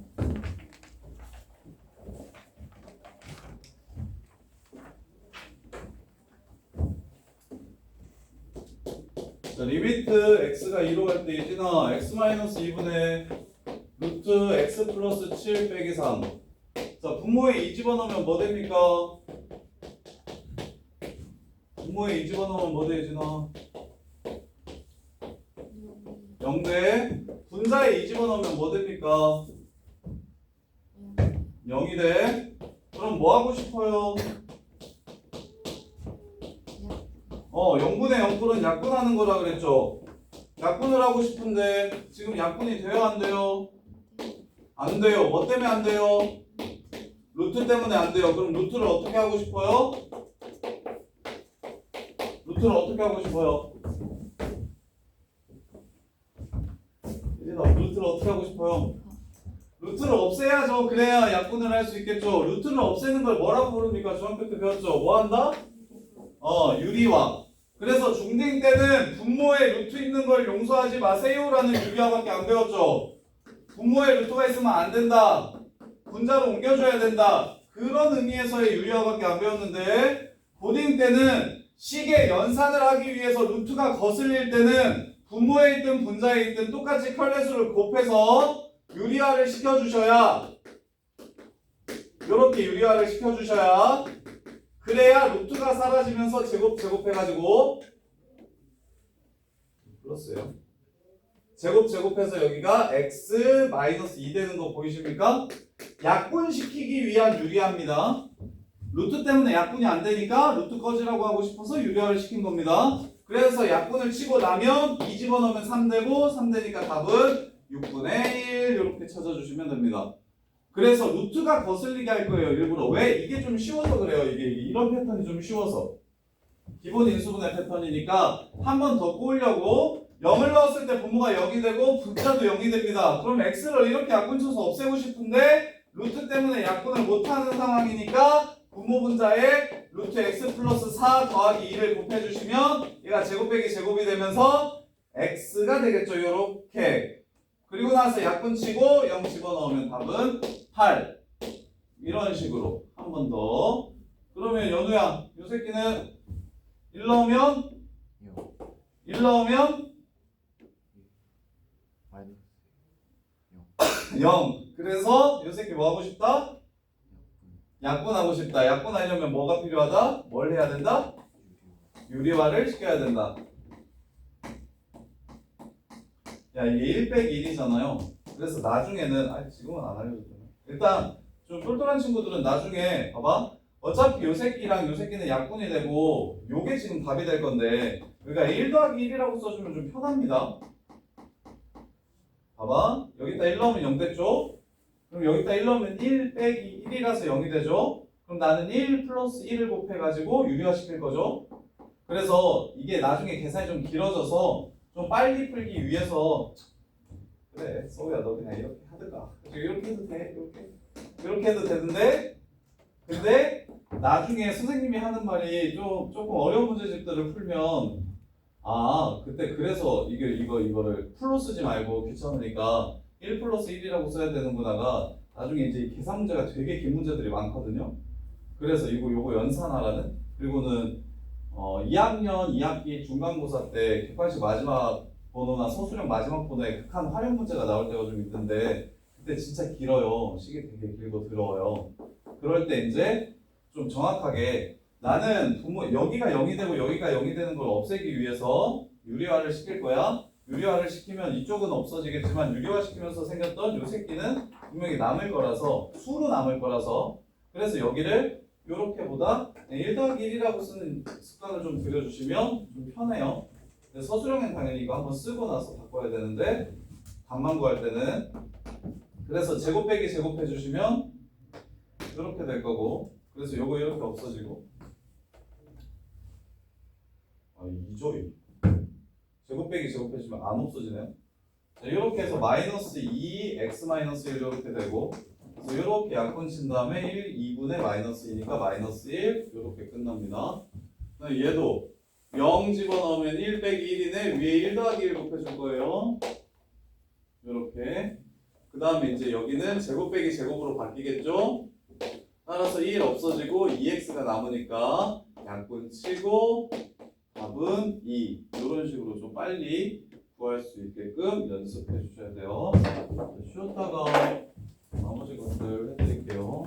자, 리미트 x가 2로 갈 때 이진아 x-2분의 루트 x 플러스 7 빼기 3. 자, 분모에 2 집어넣으면 뭐 됩니까? 분모에 2 집어넣으면 뭐 돼, 이진아? 0대 분자에 2 집어넣으면 뭐 됩니까? 0이 돼. 그럼 뭐 하고 싶어요? 0분의 0뿔은 약분하는 거라 그랬죠. 약분을 하고 싶은데 지금 약분이 돼요, 안 돼요? 안 돼요. 뭐 때문에 안 돼요? 루트 때문에 안 돼요. 그럼 루트를 어떻게 하고 싶어요? 루트를 어떻게 하고 싶어요? 루트를 어떻게 하고 싶어요? 루트를 없애야죠. 그래야 약분을 할 수 있겠죠. 루트를 없애는 걸 뭐라고 부릅니까? 중학교 때 배웠죠. 뭐 한다? 유리화. 그래서 중딩 때는 분모에 루트 있는 걸 용서하지 마세요라는 유리화밖에 안 배웠죠. 분모에 루트가 있으면 안 된다. 분자로 옮겨줘야 된다. 그런 의미에서의 유리화밖에 안 배웠는데 고딩 때는 식의 연산을 하기 위해서 루트가 거슬릴 때는 분모에 있든 분자에 있든 똑같이 컬레수를 곱해서 유리화를 시켜주셔야 이렇게 유리화를 시켜주셔야 그래야 루트가 사라지면서 제곱해가지고 플러스요. 제곱해서 여기가 x-2 되는 거 보이십니까? 약분시키기 위한 유리화입니다. 루트 때문에 약분이 안 되니까 루트 꺼지라고 하고 싶어서 유리화를 시킨 겁니다. 그래서 약분을 치고 나면 2 집어넣으면 3 되고 3 되니까 답은 6분의 1 이렇게 찾아주시면 됩니다. 그래서 루트가 거슬리게 할 거예요. 일부러. 왜? 이게 좀 쉬워서 그래요. 이게 이런 패턴이 좀 쉬워서. 기본 인수분해 패턴이니까 한 번 더 꼬으려고 0을 넣었을 때 분모가 0이 되고 분자도 0이 됩니다. 그럼 x를 이렇게 약분 쳐서 없애고 싶은데 루트 때문에 약분을 못하는 상황이니까 분모 분자에 루트 x 플러스 4 더하기 2를 곱해주시면 얘가 제곱 빼기 제곱이 되면서 x가 되겠죠. 요렇게. 그리고 나서 약분 치고 0 집어넣으면 답은 8. 이런 식으로 한 번 더. 그러면 연우야, 요 새끼는 1 넣으면 1 넣으면 마이너스 0. 그래서 요 새끼 뭐 하고 싶다? 약분하고 싶다. 약분하려면 뭐가 필요하다? 뭘 해야 된다? 유리화를 시켜야 된다. 야, 이게 1 빼기 1이잖아요. 그래서 나중에는 지금은 안 알려줬잖아. 일단 좀 똘똘한 친구들은 나중에 봐봐. 어차피 요 새끼랑 요 새끼는 약분이 되고 요게 지금 답이 될 건데 그러니까 1 더하기 1이라고 써주면 좀 편합니다. 봐봐. 여기다 1 넣으면 0 됐죠? 그럼 여기다 1 넣으면 1 빼기 1이라서 0이 되죠? 그럼 나는 1 플러스 1을 곱해가지고 유리화 시킬 거죠? 그래서 이게 나중에 계산이 좀 길어져서 좀 빨리 풀기 위해서 그래 서우야 너 그냥 이렇게 하든가 이렇게 해도 돼 이렇게 해도 되는데 근데 나중에 선생님이 하는 말이 조금 어려운 문제집들을 풀면 그때 그래서 이거를 풀로 쓰지 말고 귀찮으니까 1 플러스 1이라고 써야 되는구나가 나중에 이제 계산 문제가 되게 긴 문제들이 많거든요. 그래서 요거 연산하라는 그리고는 2학년 2학기 중간고사 때 객관식 마지막 번호나 서술형 마지막 번호에 극한 활용 문제가 나올 때가 좀 있는데 그때 진짜 길어요. 식이 되게 길고 더러워요. 그럴 때 이제 좀 정확하게 나는 여기가 0이 되고 여기가 0이 되는 걸 없애기 위해서 유리화를 시킬 거야. 유리화를 시키면 이쪽은 없어지겠지만 유리화 시키면서 생겼던 요 새끼는 분명히 남을 거라서 수로 남을 거라서 그래서 여기를 요렇게보다 1 더하기 1이라고 쓰는 습관을 좀 들여주시면 좀 편해요. 서술형은 당연히 이거 한번 쓰고 나서 바꿔야 되는데 답만 구할 때는 그래서 제곱 빼기 제곱해 주시면 이렇게 될 거고 그래서 요거 이렇게 없어지고 이조이 제곱 빼기 제곱해 주면 안 없어지네요. 자, 이렇게 해서 마이너스 2 x 마이너스 1 이렇게 되고 그래서 이렇게 약분 친 다음에 2분의 마이너스 2니까 마이너스 1 이렇게 끝납니다. 얘도 0 집어넣으면 1 빼기 1이네. 위에 1 더하기 1 곱해줄 거예요. 이렇게 그 다음에 이제 여기는 제곱 빼기 제곱으로 바뀌겠죠. 따라서 1 없어지고 2x가 남으니까 약분 치고 답은 답은 2 이런 식으로 좀 빨리 구할 수 있게끔 연습해 주셔야 돼요. 쉬었다가 나머지 것들 해드릴게요.